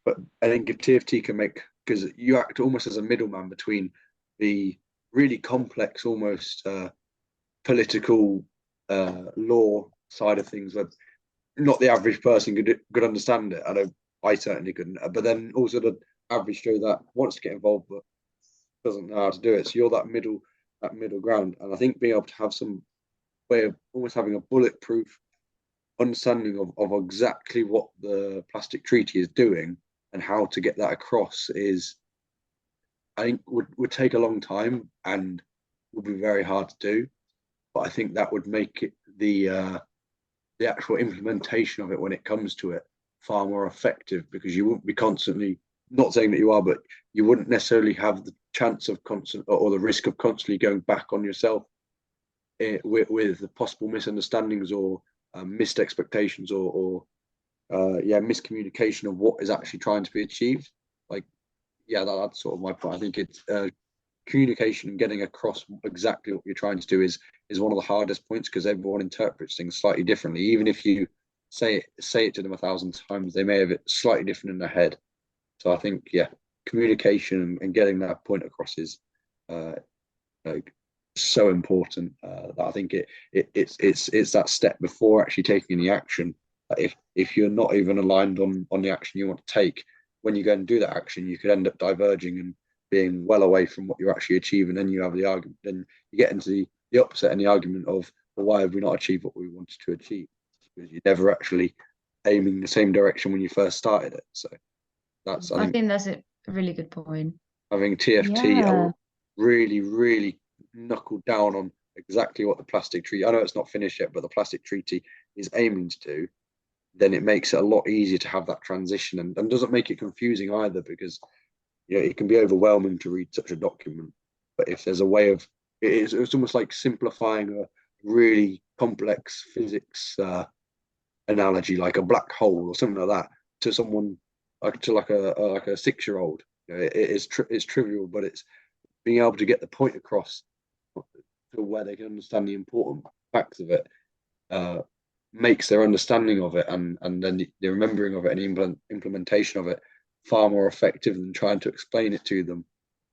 But I think if TFT can make, because you act almost as a middleman between the really complex, almost political law side of things, where not the average person could understand it. I know I certainly couldn't, but then also the average Joe that wants to get involved but doesn't know how to do it. So you're that middle ground, and I think being able to have some way of almost having a bulletproof understanding of exactly what the plastic treaty is doing and how to get that across is, I think, would take a long time and would be very hard to do. But I think that would make it the actual implementation of it when it comes to it far more effective, because you wouldn't be constantly, not saying that you are, but you wouldn't necessarily have the chance of constant or the risk of constantly going back on yourself with the possible misunderstandings or missed expectations or miscommunication of what is actually trying to be achieved. Like, yeah, that's sort of my point. I think it's communication and getting across exactly what you're trying to do is one of the hardest points, because everyone interprets things slightly differently. Even if you say it to them 1,000 times, they may have it slightly different in their head. So I think, yeah, communication and getting that point across is like so important. That I think it's that step before actually taking any action. If you're not even aligned on the action you want to take, when you go and do that action, you could end up diverging and being well away from what you're actually achieving. Then you have the argument, then you get into the opposite and the argument of, well, why have we not achieved what we wanted to achieve? Because you're never actually aiming the same direction when you first started it. So that's, I think that's a really good point. Having TFT really, really knuckled down on exactly what the plastic treaty, I know it's not finished yet, but the plastic treaty is aiming to do, then it makes it a lot easier to have that transition, and doesn't make it confusing either, because it can be overwhelming to read such a document. But if there's a way of it's almost like simplifying a really complex physics analogy, like a black hole or something like that, to someone like a 6-year-old. It's trivial, but it's being able to get the point across to where they can understand the important facts of it, makes their understanding of it and then the remembering of it and implementation of it far more effective than trying to explain it to them,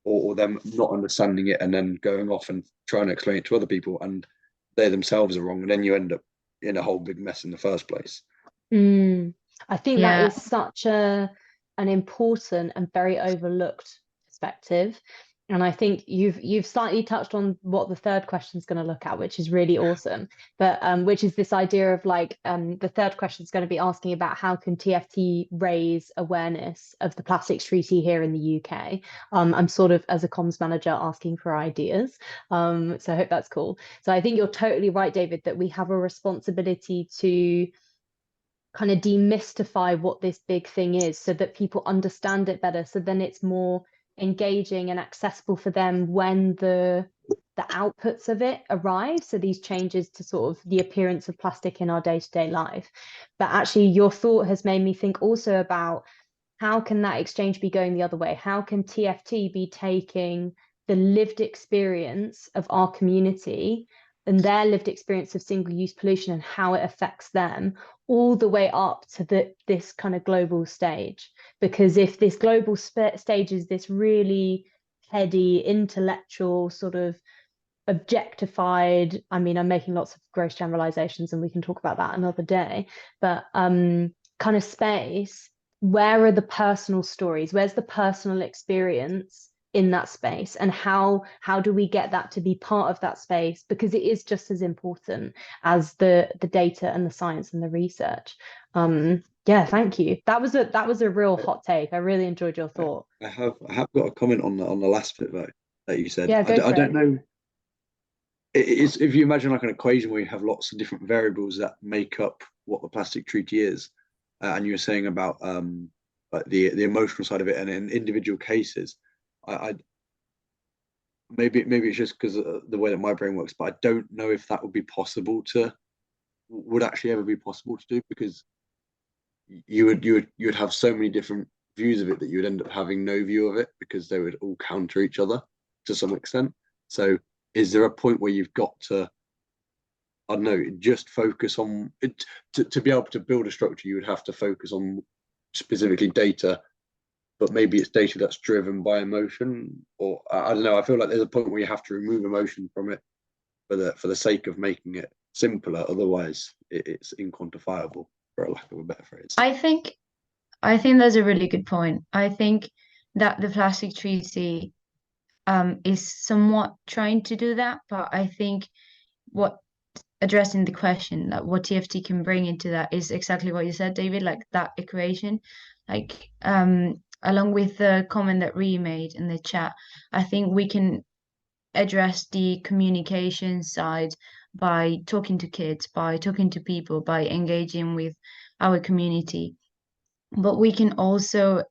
or them not understanding it and then going off and trying to explain it to other people and they themselves are wrong, and then you end up in a whole big mess in the first place. I think that Yeah. is such an important and very overlooked perspective. And I think you've slightly touched on what the third question is going to look at, which is really awesome. But which is this idea of like the third question is going to be asking about how can TFT raise awareness of the plastics treaty here in the UK. I'm sort of, as a comms manager, asking for ideas. So I hope that's cool. So I think you're totally right, David, that we have a responsibility to kind of demystify what this big thing is so that people understand it better, so then it's more engaging and accessible for them when the outputs of it arrive, so these changes to sort of the appearance of plastic in our day-to-day life. But actually your thought has made me think also about how can that exchange be going the other way? How can TFT be taking the lived experience of our community and their lived experience of single-use pollution and how it affects them all the way up to this kind of global stage? Because if this global stage is this really heady, intellectual, sort of objectified, I mean, I'm making lots of gross generalizations and we can talk about that another day, but kind of space, where are the personal stories? Where's the personal experience in that space? And how do we get that to be part of that space? Because it is just as important as the data and the science and the research. Yeah, thank you. That was a real hot take. I really enjoyed your thought. I have got a comment on the last bit though that you said. Yeah, go for I don't it. know. It's if you imagine like an equation where you have lots of different variables that make up what the plastic treaty is, and you were saying about like the emotional side of it, and in individual cases, I maybe it's just because of the way that my brain works, but I don't know if that would actually ever be possible to do, because you would have so many different views of it that you would end up having no view of it because they would all counter each other to some extent. So is there a point where you've got to, I don't know, just focus on it to be able to build a structure? You would have to focus on specifically data, but maybe it's data that's driven by emotion, or I don't know. I feel like there's a point where you have to remove emotion from it for the sake of making it simpler. Otherwise, it's inquantifiable, for a lack of a better phrase. I think that's a really good point. I think that the plastic treaty is somewhat trying to do that, but I think what addressing the question that what TFT can bring into that is exactly what you said, David, like that equation. Like along with the comment that Ree made in the chat, I think we can address the communication side by talking to kids, by talking to people, by engaging with our community. But we can also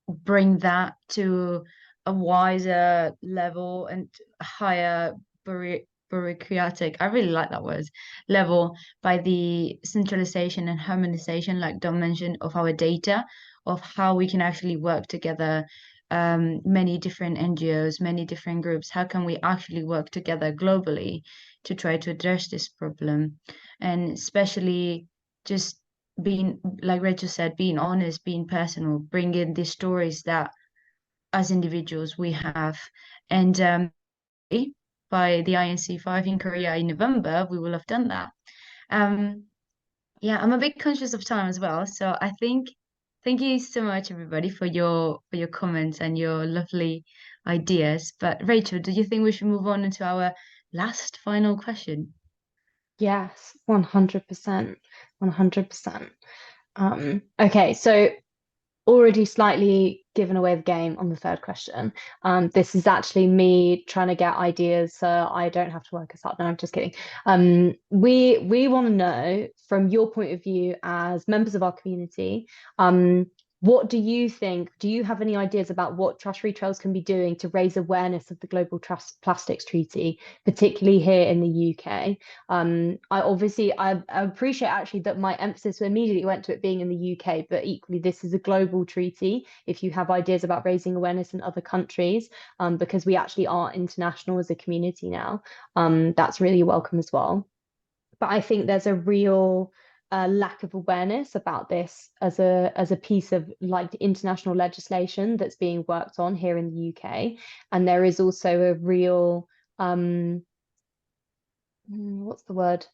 bring that to a wider level and higher bureaucratic, I really like that word, level, by the centralization and harmonization, like Dom mentioned, of our data, of how we can actually work together, many different NGOs, many different groups. How can we actually work together globally to try to address this problem? And especially just being, like Rachel said, being honest, being personal, bringing the stories that as individuals we have. And by the INC5 in Korea in November, we will have done that. Yeah, I'm a bit conscious of time as well. So I think thank you so much, everybody, for your comments and your lovely ideas. But Rachel, do you think we should move on into our last final question? Yes, 100%. 100%. Okay, so already slightly given away the game on the third question. This is actually me trying to get ideas so I don't have to work as hard. No, I'm just kidding. We want to know, from your point of view as members of our community, what do you think? Do you have any ideas about what Trash Free Trails can be doing to raise awareness of the Global Plastics Treaty, particularly here in the UK? I appreciate actually that my emphasis immediately went to it being in the UK, but equally this is a global treaty. If you have ideas about raising awareness in other countries, because we actually are international as a community now, that's really welcome as well. But I think there's a real lack of awareness about this as a piece of like international legislation that's being worked on here in the UK. And there is also a real what's the word?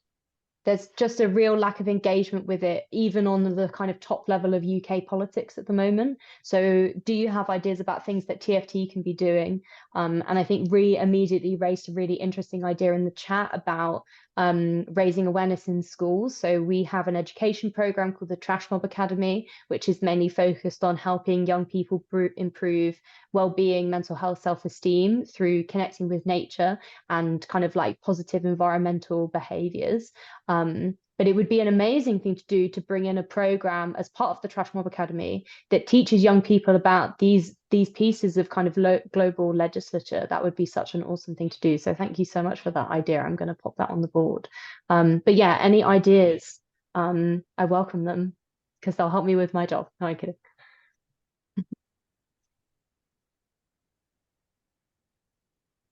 There's just a real lack of engagement with it, even on the kind of top level of UK politics at the moment. So do you have ideas about things that TFT can be doing? And I think immediately raised a really interesting idea in the chat about raising awareness in schools. So we have an education program called the Trash Mob Academy, which is mainly focused on helping young people improve well-being, mental health, self-esteem through connecting with nature and kind of like positive environmental behaviors. But it would be an amazing thing to do to bring in a program as part of the Trash Mob Academy that teaches young people about these pieces of kind of global legislature. That would be such an awesome thing to do. So thank you so much for that idea. I'm going to pop that on the board. But yeah, any ideas? I welcome them because they'll help me with my job. No, I'm kidding.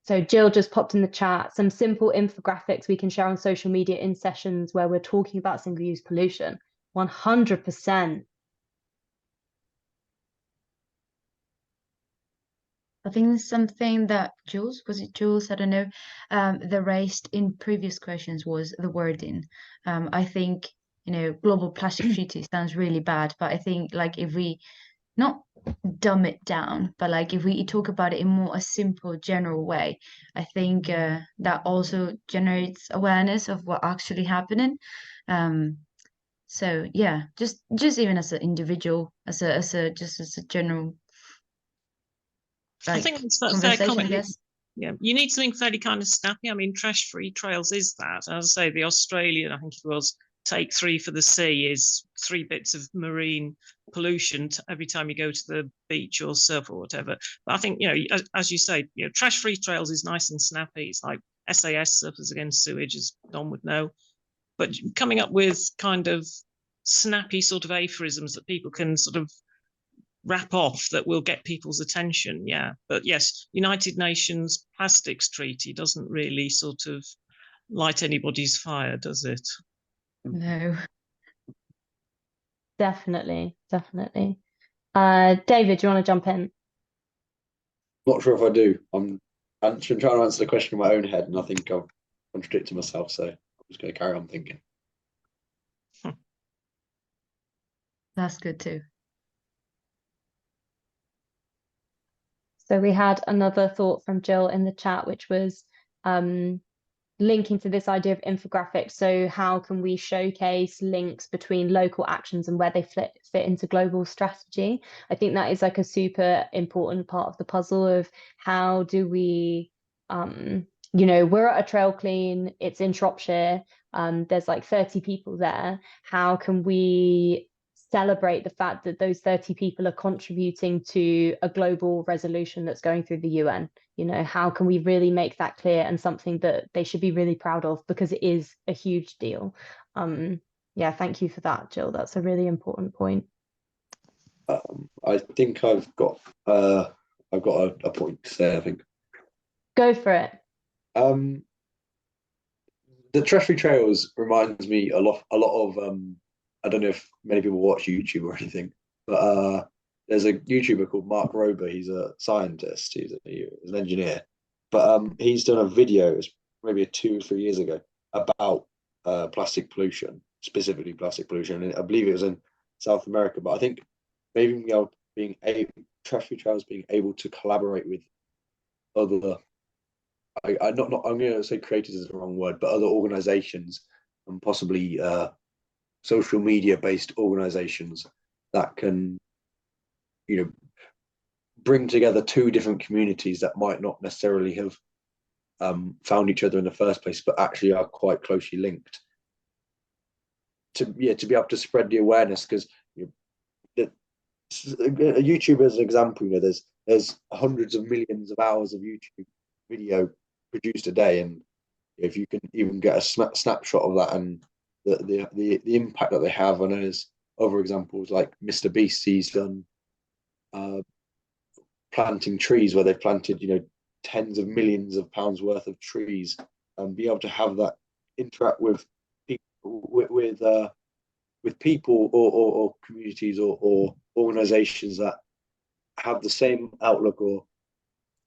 So Jill just popped in the chat some simple infographics we can share on social media in sessions where we're talking about single-use pollution. 100%. I think something that Jules, was it Jules? I don't know, that raised in previous questions was the wording. I think, global plastic treaty sounds really bad, but I think like if we not dumb it down, but like if we talk about it in more a simple general way, I think that also generates awareness of what actually happening. So yeah, just even as an individual, as a general I think that's a fair comment. Yeah, you need something fairly kind of snappy. I mean, Trash Free Trails is that. As I say, the Australian, I think it was, Take 3 for the Sea is 3 bits of marine pollution every time you go to the beach or surf or whatever. But I think, as you say, Trash Free Trails is nice and snappy. It's like SAS, Surfers Against Sewage, as Don would know. But coming up with kind of snappy sort of aphorisms that people can sort of wrap off that will get people's attention. Yeah, but yes, United Nations Plastics Treaty doesn't really sort of light anybody's fire, does it? No. Definitely. David, do you want to jump in? Not sure if I do. I'm trying to answer the question in my own head, and I think I've contradicted myself, so I'm just going to carry on thinking. That's good too. So we had another thought from Jill in the chat, which was linking to this idea of infographics. So how can we showcase links between local actions and where they fit into global strategy? I think that is like a super important part of the puzzle of how do we, we're at a trail clean, it's in Shropshire, there's like 30 people there. How can we celebrate the fact that those 30 people are contributing to a global resolution that's going through the UN? How can we really make that clear and something that they should be really proud of, because it is a huge deal. Yeah, thank you for that, Jill. That's a really important point. I think I've got a point to say, I think. Go for it. The Trash Free Trails reminds me a lot of I don't know if many people watch YouTube or anything, but there's a YouTuber called Mark Rober. He's a scientist. He's an engineer, but he's done a video, maybe 2 or 3 years ago, about plastic pollution, specifically plastic pollution. And I believe it was in South America, but I think maybe Trash Free Trails being able to collaborate with other, I'm going to say creators is the wrong word, but other organizations and possibly social media based organizations that can bring together 2 different communities that might not necessarily have found each other in the first place, but actually are quite closely linked, to be able to spread the awareness. Because YouTube as an example. There's hundreds of millions of hours of YouTube video produced a day, and if you can even get a snapshot of that and the impact that they have, and there's other examples like Mr. Beast. He's done planting trees where they've planted tens of millions of pounds worth of trees, and be able to have that interact with people with people or communities or organizations that have the same outlook or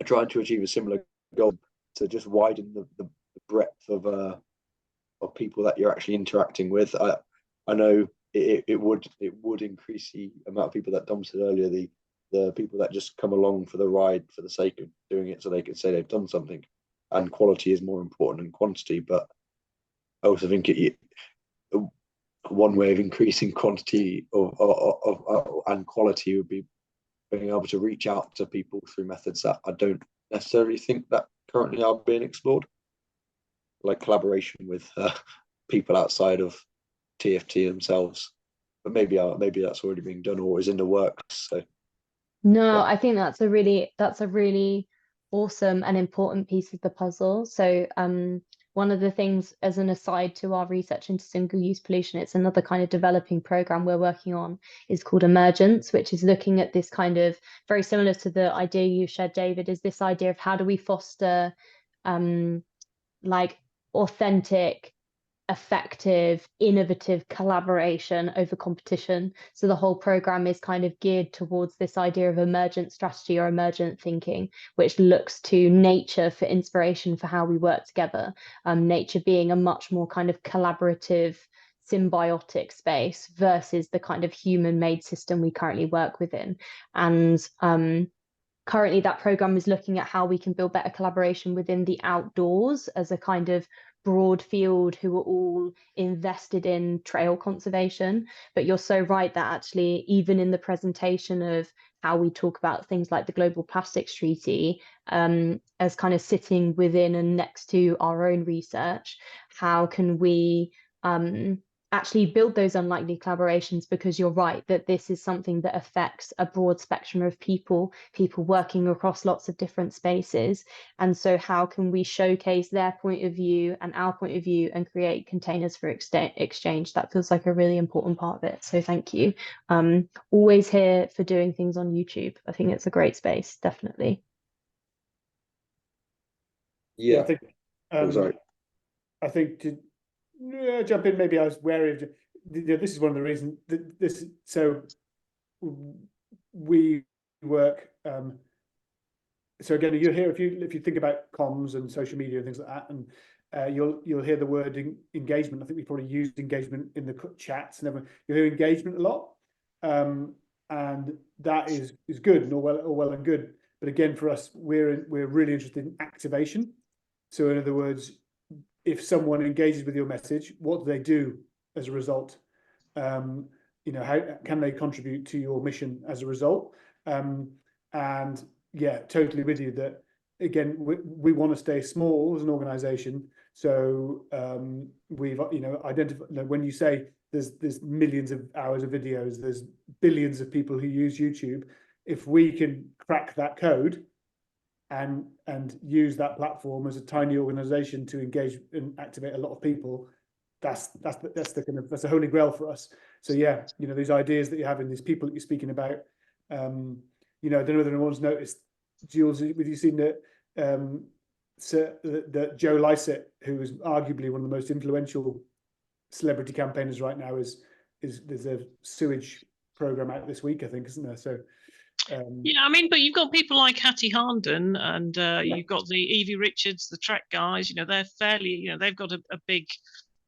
are trying to achieve a similar goal, to just widen the breadth of people that you're actually interacting with. I know it would increase the amount of people that Dom said earlier, the people that just come along for the ride for the sake of doing it so they can say they've done something, and quality is more important than quantity. But I also think one way of increasing quantity and quality would be being able to reach out to people through methods that I don't necessarily think that currently are being explored, like collaboration with people outside of TFT themselves. But maybe that's already being done or is in the works. So no, yeah. I think that's a really awesome and important piece of the puzzle. So one of the things, as an aside to our research into single-use pollution, it's another kind of developing program we're working on, is called Emergence, which is looking at this kind of, very similar to the idea you shared, David, is this idea of how do we foster like authentic, effective, innovative collaboration over competition. So the whole program is kind of geared towards this idea of emergent strategy or emergent thinking, which looks to nature for inspiration for how we work together. Nature being a much more kind of collaborative, symbiotic space versus the kind of human-made system we currently work within. And currently that program is looking at how we can build better collaboration within the outdoors as a kind of broad field who are all invested in trail conservation. But you're so right that actually, even in the presentation of how we talk about things like the Global Plastics Treaty, as kind of sitting within and next to our own research, how can we actually build those unlikely collaborations? Because you're right that this is something that affects a broad spectrum of people working across lots of different spaces. And so how can we showcase their point of view and our point of view and create containers for exchange? That feels like a really important part of it. So thank you. Always here for doing things on YouTube. I think it's a great space, definitely. Yeah, I think sorry. I think to jump in, maybe I was wary of this is one of the reasons that this, so we work so again, you hear, if you think about comms and social media and things like that, and you'll hear the word engagement. I think we probably used engagement in the chats and everything. You hear engagement a lot, and that is good and all well and good. But again, for us, we're really interested in activation. So in other words, if someone engages with your message, what do they do as a result? How can they contribute to your mission as a result? And yeah, totally with you that, again, we want to stay small as an organization. So we've identified, when you say there's millions of hours of videos, there's billions of people who use YouTube. If we can crack that code and use that platform as a tiny organization to engage and activate a lot of people, that's the holy grail for us. So yeah, these ideas that you have and these people that you're speaking about, I don't know if anyone's noticed, Jules, have you seen that that Joe Lycett, who is arguably one of the most influential celebrity campaigners right now, there's a sewage program out this week, I think, isn't there? So yeah, I mean, but you've got people like Hattie Harnden and you've got the Evie Richards, the Trek guys. They're fairly, they've got a big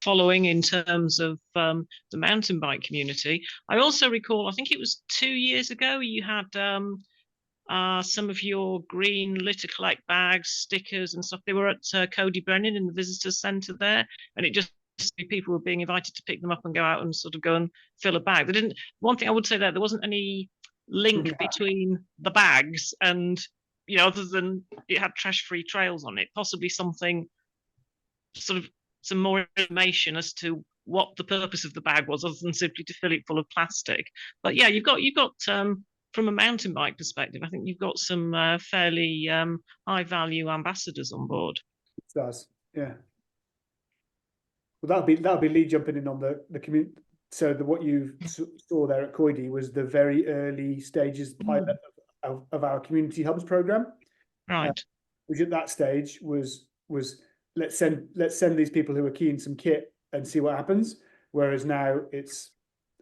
following in terms of the mountain bike community. I also recall, I think it was 2 years ago, you had some of your green litter collect bags, stickers and stuff. They were at Cody Brennan in the visitor centre there, and it just, people were being invited to pick them up and go out and sort of go and fill a bag. They didn't. One thing I would say there wasn't any link between the bags and, other than it had trash free trails on it, possibly something, sort of some more information as to what the purpose of the bag was, other than simply to fill it full of plastic. But yeah, you've got from a mountain bike perspective, I think you've got some fairly high value ambassadors on board. It does, yeah. Well, that'll be Lee jumping in on the community. So what you saw there at Coidy was the very early stages pilot of our community hubs program, right? Which at that stage was let's send these people who are keen some kit and see what happens. Whereas now it's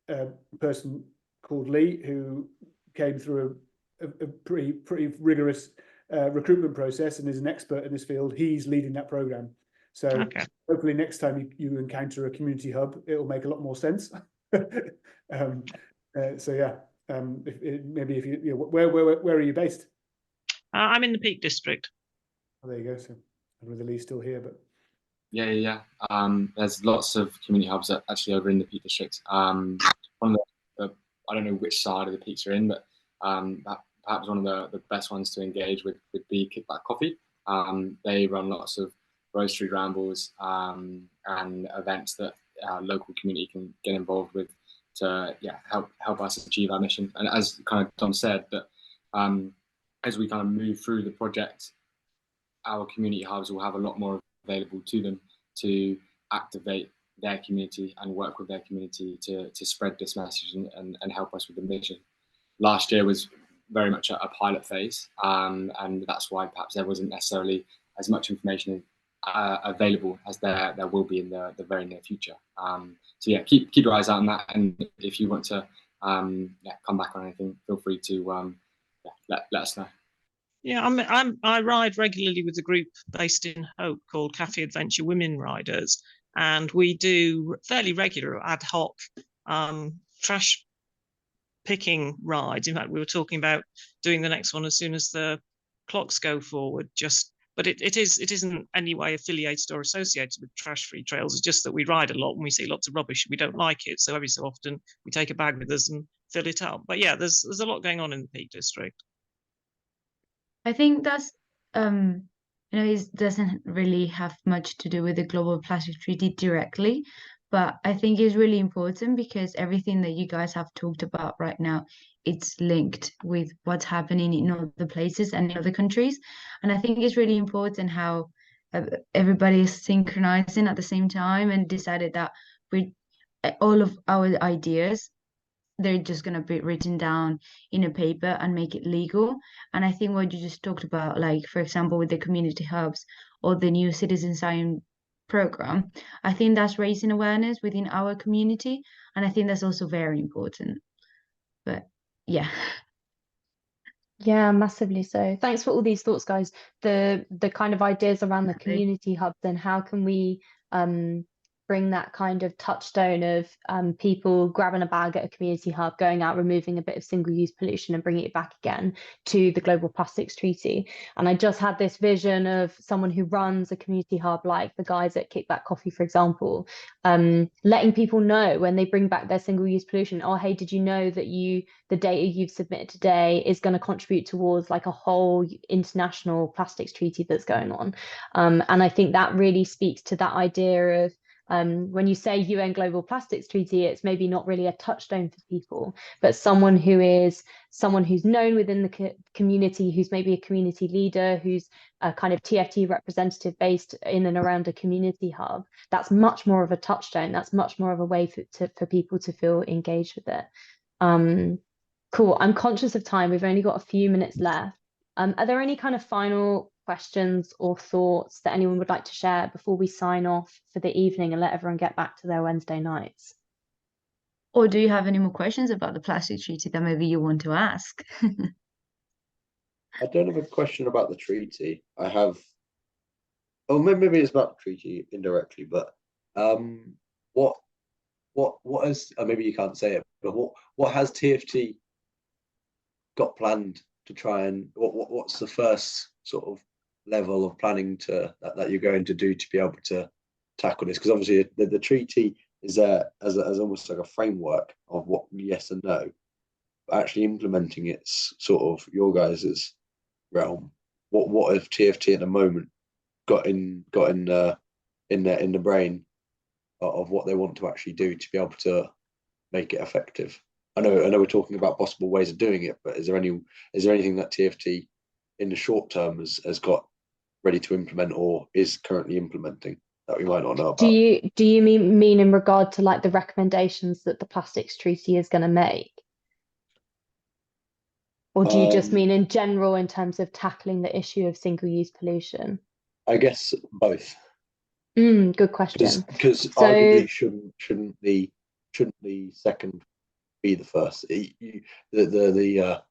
a person called Lee who came through a pretty rigorous recruitment process and is an expert in this field. He's leading that program. So hopefully next time you encounter a community hub, it'll make a lot more sense. So yeah, maybe if you where are you based? I'm in the Peak District. Oh, there you go. So I don't know whether Lee's still here, but yeah. There's lots of community hubs actually over in the Peak District. One of the I don't know which side of the peaks you're in, but perhaps one of the best ones to engage with would be Kickback Coffee. They run lots of roastery rambles and events that local community can get involved with to help us achieve our mission. And as kind of Tom said, that as we kind of move through the project, our community hubs will have a lot more available to them to activate their community and work with their community to spread this message and help us with the mission. Last year was very much a pilot phase, and that's why perhaps there wasn't necessarily as much information available as there will be in the very near future. So yeah, keep your eyes out on that, and if you want to come back on anything, feel free to let us know. Yeah, I ride regularly with a group based in Hope called Cafe Adventure Women Riders, and we do fairly regular ad hoc trash picking rides. In fact, we were talking about doing the next one as soon as the clocks go forward. But it isn't any way affiliated or associated with Trash Free Trails. It's just that we ride a lot and we see lots of rubbish and we don't like it. So every so often we take a bag with us and fill it up. But yeah, there's a lot going on in the Peak District. I think that's it doesn't really have much to do with the Global Plastic Treaty directly, but I think it's really important because everything that you guys have talked about right now, it's linked with what's happening in other places and in other countries. And I think it's really important how everybody is synchronizing at the same time and decided that all of our ideas, they're just going to be written down in a paper and make it legal. And I think what you just talked about, like, for example, with the community hubs or the new citizen science program, I think that's raising awareness within our community. And I think that's also very important. But yeah. Yeah, massively so. Thanks for all these thoughts, guys. The kind of ideas around the community hubs and how can we bring that kind of touchstone of people grabbing a bag at a community hub, going out, removing a bit of single-use pollution and bringing it back again to the Global Plastics Treaty. And I just had this vision of someone who runs a community hub, like the guys at Kickback Coffee, for example, letting people know when they bring back their single-use pollution, oh, hey, did you know that the data you've submitted today is going to contribute towards like a whole international plastics treaty that's going on. And I think that really speaks to that idea of when you say UN Global Plastics Treaty, it's maybe not really a touchstone for people, but someone who's known within the community, who's maybe a community leader, who's a kind of TFT representative based in and around a community hub. That's much more of a touchstone. That's much more of a way for people to feel engaged with it. Cool. I'm conscious of time. We've only got a few minutes left. Are there any kind of final questions or thoughts that anyone would like to share before we sign off for the evening and let everyone get back to their Wednesday nights? Or do you have any more questions about the plastic treaty that maybe you want to ask? I don't have a question about the treaty. I have, maybe it's about the treaty indirectly, but what has, maybe you can't say it, but what has TFT got planned to try and what's the first sort of level of planning that you're going to do to be able to tackle this? Because obviously the treaty is as almost like a framework of what yes and no, but actually implementing it's sort of your guys' realm. What if TFT at the moment got in the brain of what they want to actually do to be able to make it effective? I know we're talking about possible ways of doing it, but is there anything that TFT in the short term has got ready to implement or is currently implementing that we might not know about? Do you mean in regard to like the recommendations that the Plastics Treaty is going to make? Or do you just mean in general in terms of tackling the issue of single-use pollution? I guess both. Good question. Because arguably shouldn't the second be the first? The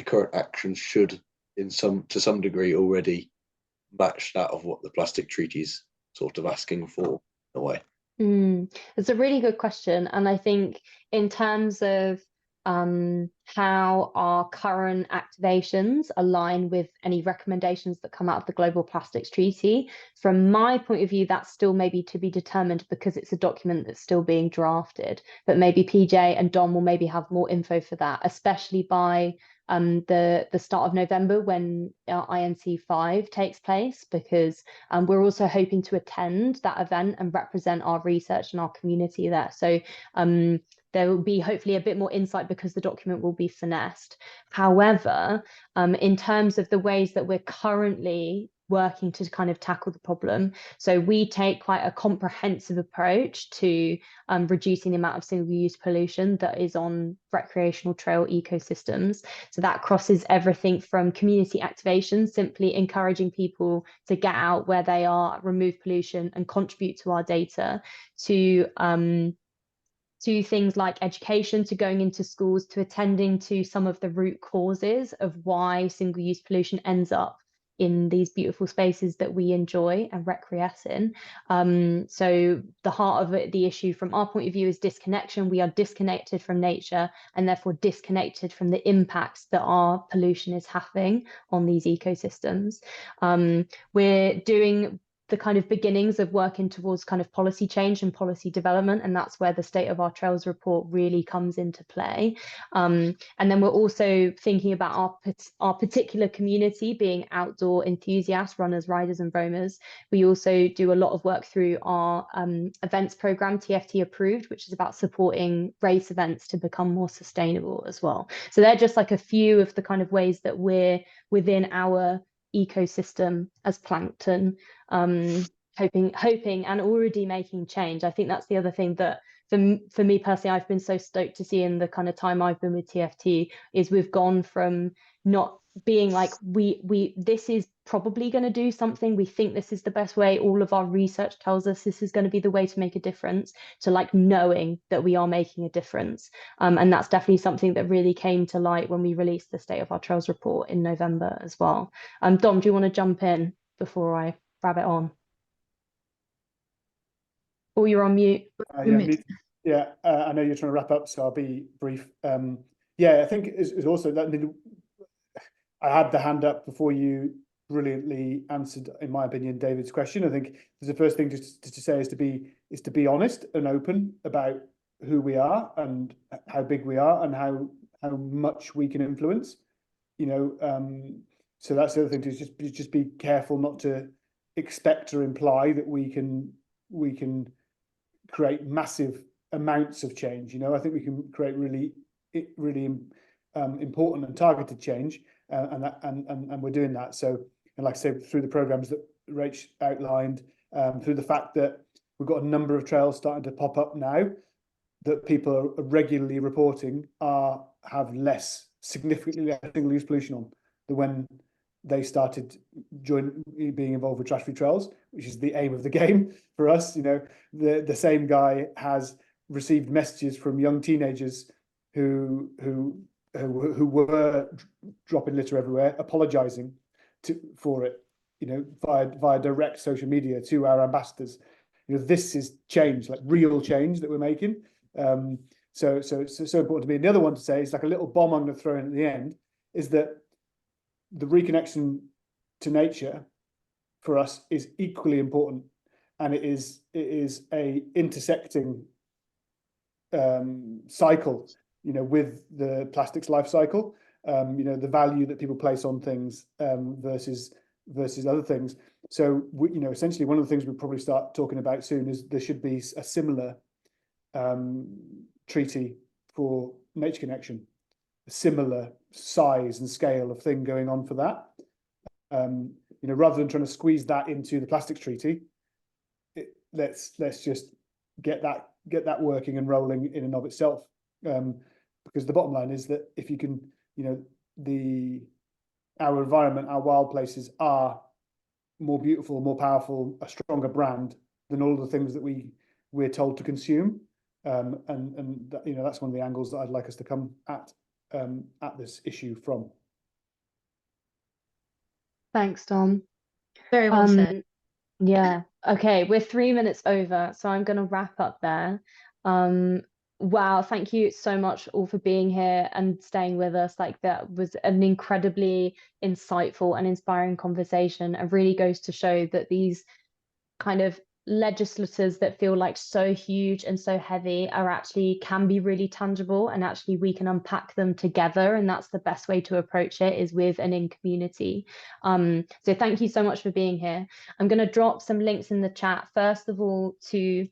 current action should to some degree already match that of what the plastic treaty's sort of asking for in a way. It's a really good question, and I think in terms of how our current activations align with any recommendations that come out of the Global Plastics Treaty, from my point of view, that's still maybe to be determined because it's a document that's still being drafted. But maybe PJ and Dom will maybe have more info for that, especially by the start of November when INC 5 takes place, because we're also hoping to attend that event and represent our research and our community there. So there will be hopefully a bit more insight because the document will be finessed. However, in terms of the ways that we're currently working to kind of tackle the problem, so we take quite a comprehensive approach to reducing the amount of single-use pollution that is on recreational trail ecosystems. So that crosses everything from community activation, simply encouraging people to get out where they are, remove pollution and contribute to our data, to things like education, to going into schools, to attending to some of the root causes of why single-use pollution ends up in these beautiful spaces that we enjoy and recreate in. So the heart of it, the issue from our point of view, is disconnection. We are disconnected from nature and therefore disconnected from the impacts that our pollution is having on these ecosystems. We're doing the kind of beginnings of working towards kind of policy change and policy development, and that's where the State of Our Trails report really comes into play. And then we're also thinking about our particular community being outdoor enthusiasts, runners, riders and roamers. We also do a lot of work through our events program, TFT approved, which is about supporting race events to become more sustainable as well. So they're just like a few of the kind of ways that we're within our ecosystem as plankton, hoping and already making change. I think that's the other thing that for me personally, I've been so stoked to see in the kind of time I've been with TFT, is we've gone from not being like this is probably going to do something, we think this is the best way, all of our research tells us this is going to be the way to make a difference, to like knowing that we are making a difference. And that's definitely something that really came to light when we released the State of Our Trails report in November as well. Dom, do you want to jump in before I rabbit on? Or you're on mute. I know you're trying to wrap up, so I'll be brief. I think is also that I had the hand up before you brilliantly answered, in my opinion, David's question. I think the first thing just to say is to be honest and open about who we are and how big we are and how much we can influence. So that's the other thing, to just be careful not to expect or imply that we can create massive amounts of change. I think we can create really important and targeted change, and we're doing that. So, and like I said, through the programs that Rach outlined, through the fact that we've got a number of trails starting to pop up now that people are regularly reporting have significantly less single-use pollution on than when they started being involved with Trash Free Trails, which is the aim of the game for us. The same guy has received messages from young teenagers who were dropping litter everywhere, apologizing for it, via direct social media to our ambassadors. This is change, like real change that we're making. So it's so important to me. And the other one to say is like a little bomb I'm going to throw in at the end, is that the reconnection to nature for us is equally important, and it is a intersecting cycle, with the plastics life cycle. The value that people place on things versus other things. So essentially, one of the things we'll probably start talking about soon is there should be a similar treaty for Nature Connection, a similar size and scale of thing going on for that. You know, rather than trying to squeeze that into the plastics treaty, let's just get that working and rolling in and of itself. Because the bottom line is that if you can, you know, our environment, our wild places are more beautiful, more powerful, a stronger brand than all the things that we're told to consume. And that, you know, that's one of the angles that I'd like us to come at this issue from. Thanks, Dom. Very well said. Yeah. Okay, we're 3 minutes over, so I'm going to wrap up there. Wow, thank you so much all for being here and staying with us. Like, that was an incredibly insightful and inspiring conversation. It really goes to show that these kind of legislators that feel like so huge and so heavy can be really tangible, and actually we can unpack them together, and that's the best way to approach it, is with and in community. So thank you so much for being here. I'm going to drop some links in the chat, first of all, to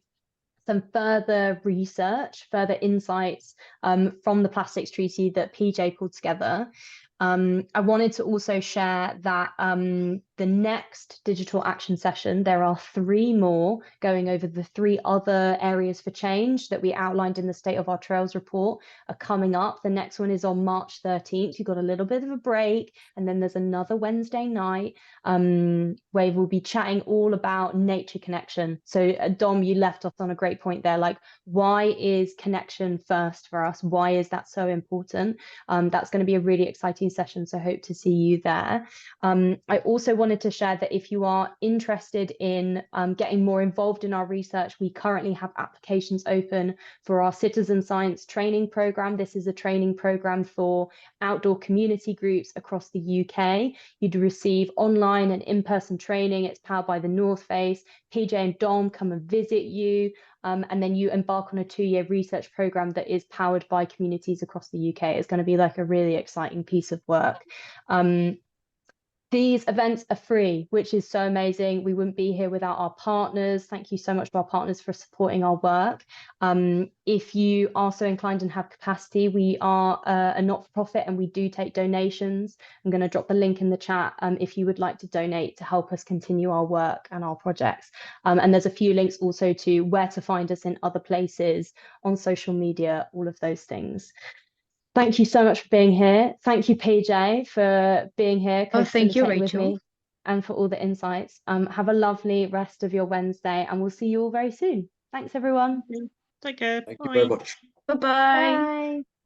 some further research, further insights from the Plastics Treaty that PJ pulled together. I wanted to also share that the next digital action session, there are 3 more going over the 3 other areas for change that we outlined in the State of Our Trails report, are coming up. The next one is on March 13th. You've got a little bit of a break, and then there's another Wednesday night where we'll be chatting all about nature connection. So Dom, you left us on a great point there. Like, why is connection first for us? Why is that so important? That's going to be a really exciting session, so hope to see you there. I also wanted to share that if you are interested in getting more involved in our research, we currently have applications open for our citizen science training program. This is a training program for outdoor community groups across the UK. You'd receive online and in-person training. It's powered by the North Face. PJ and Dom come and visit you. And then you embark on a 2-year research program that is powered by communities across the UK. It's going to be like a really exciting piece of work. These events are free, which is so amazing. We wouldn't be here without our partners. Thank you so much to our partners for supporting our work. If you are so inclined and have capacity, we are a not-for-profit and we do take donations. I'm going to drop the link in the chat if you would like to donate to help us continue our work and our projects. And there's a few links also to where to find us in other places, on social media, all of those things. Thank you so much for being here. Thank you, PJ, for being here, thank you, with Rachel, me, and for all the insights. Have a lovely rest of your Wednesday, and we'll see you all very soon. Thanks, everyone. Take care. Thank you very much. Bye-bye. Bye.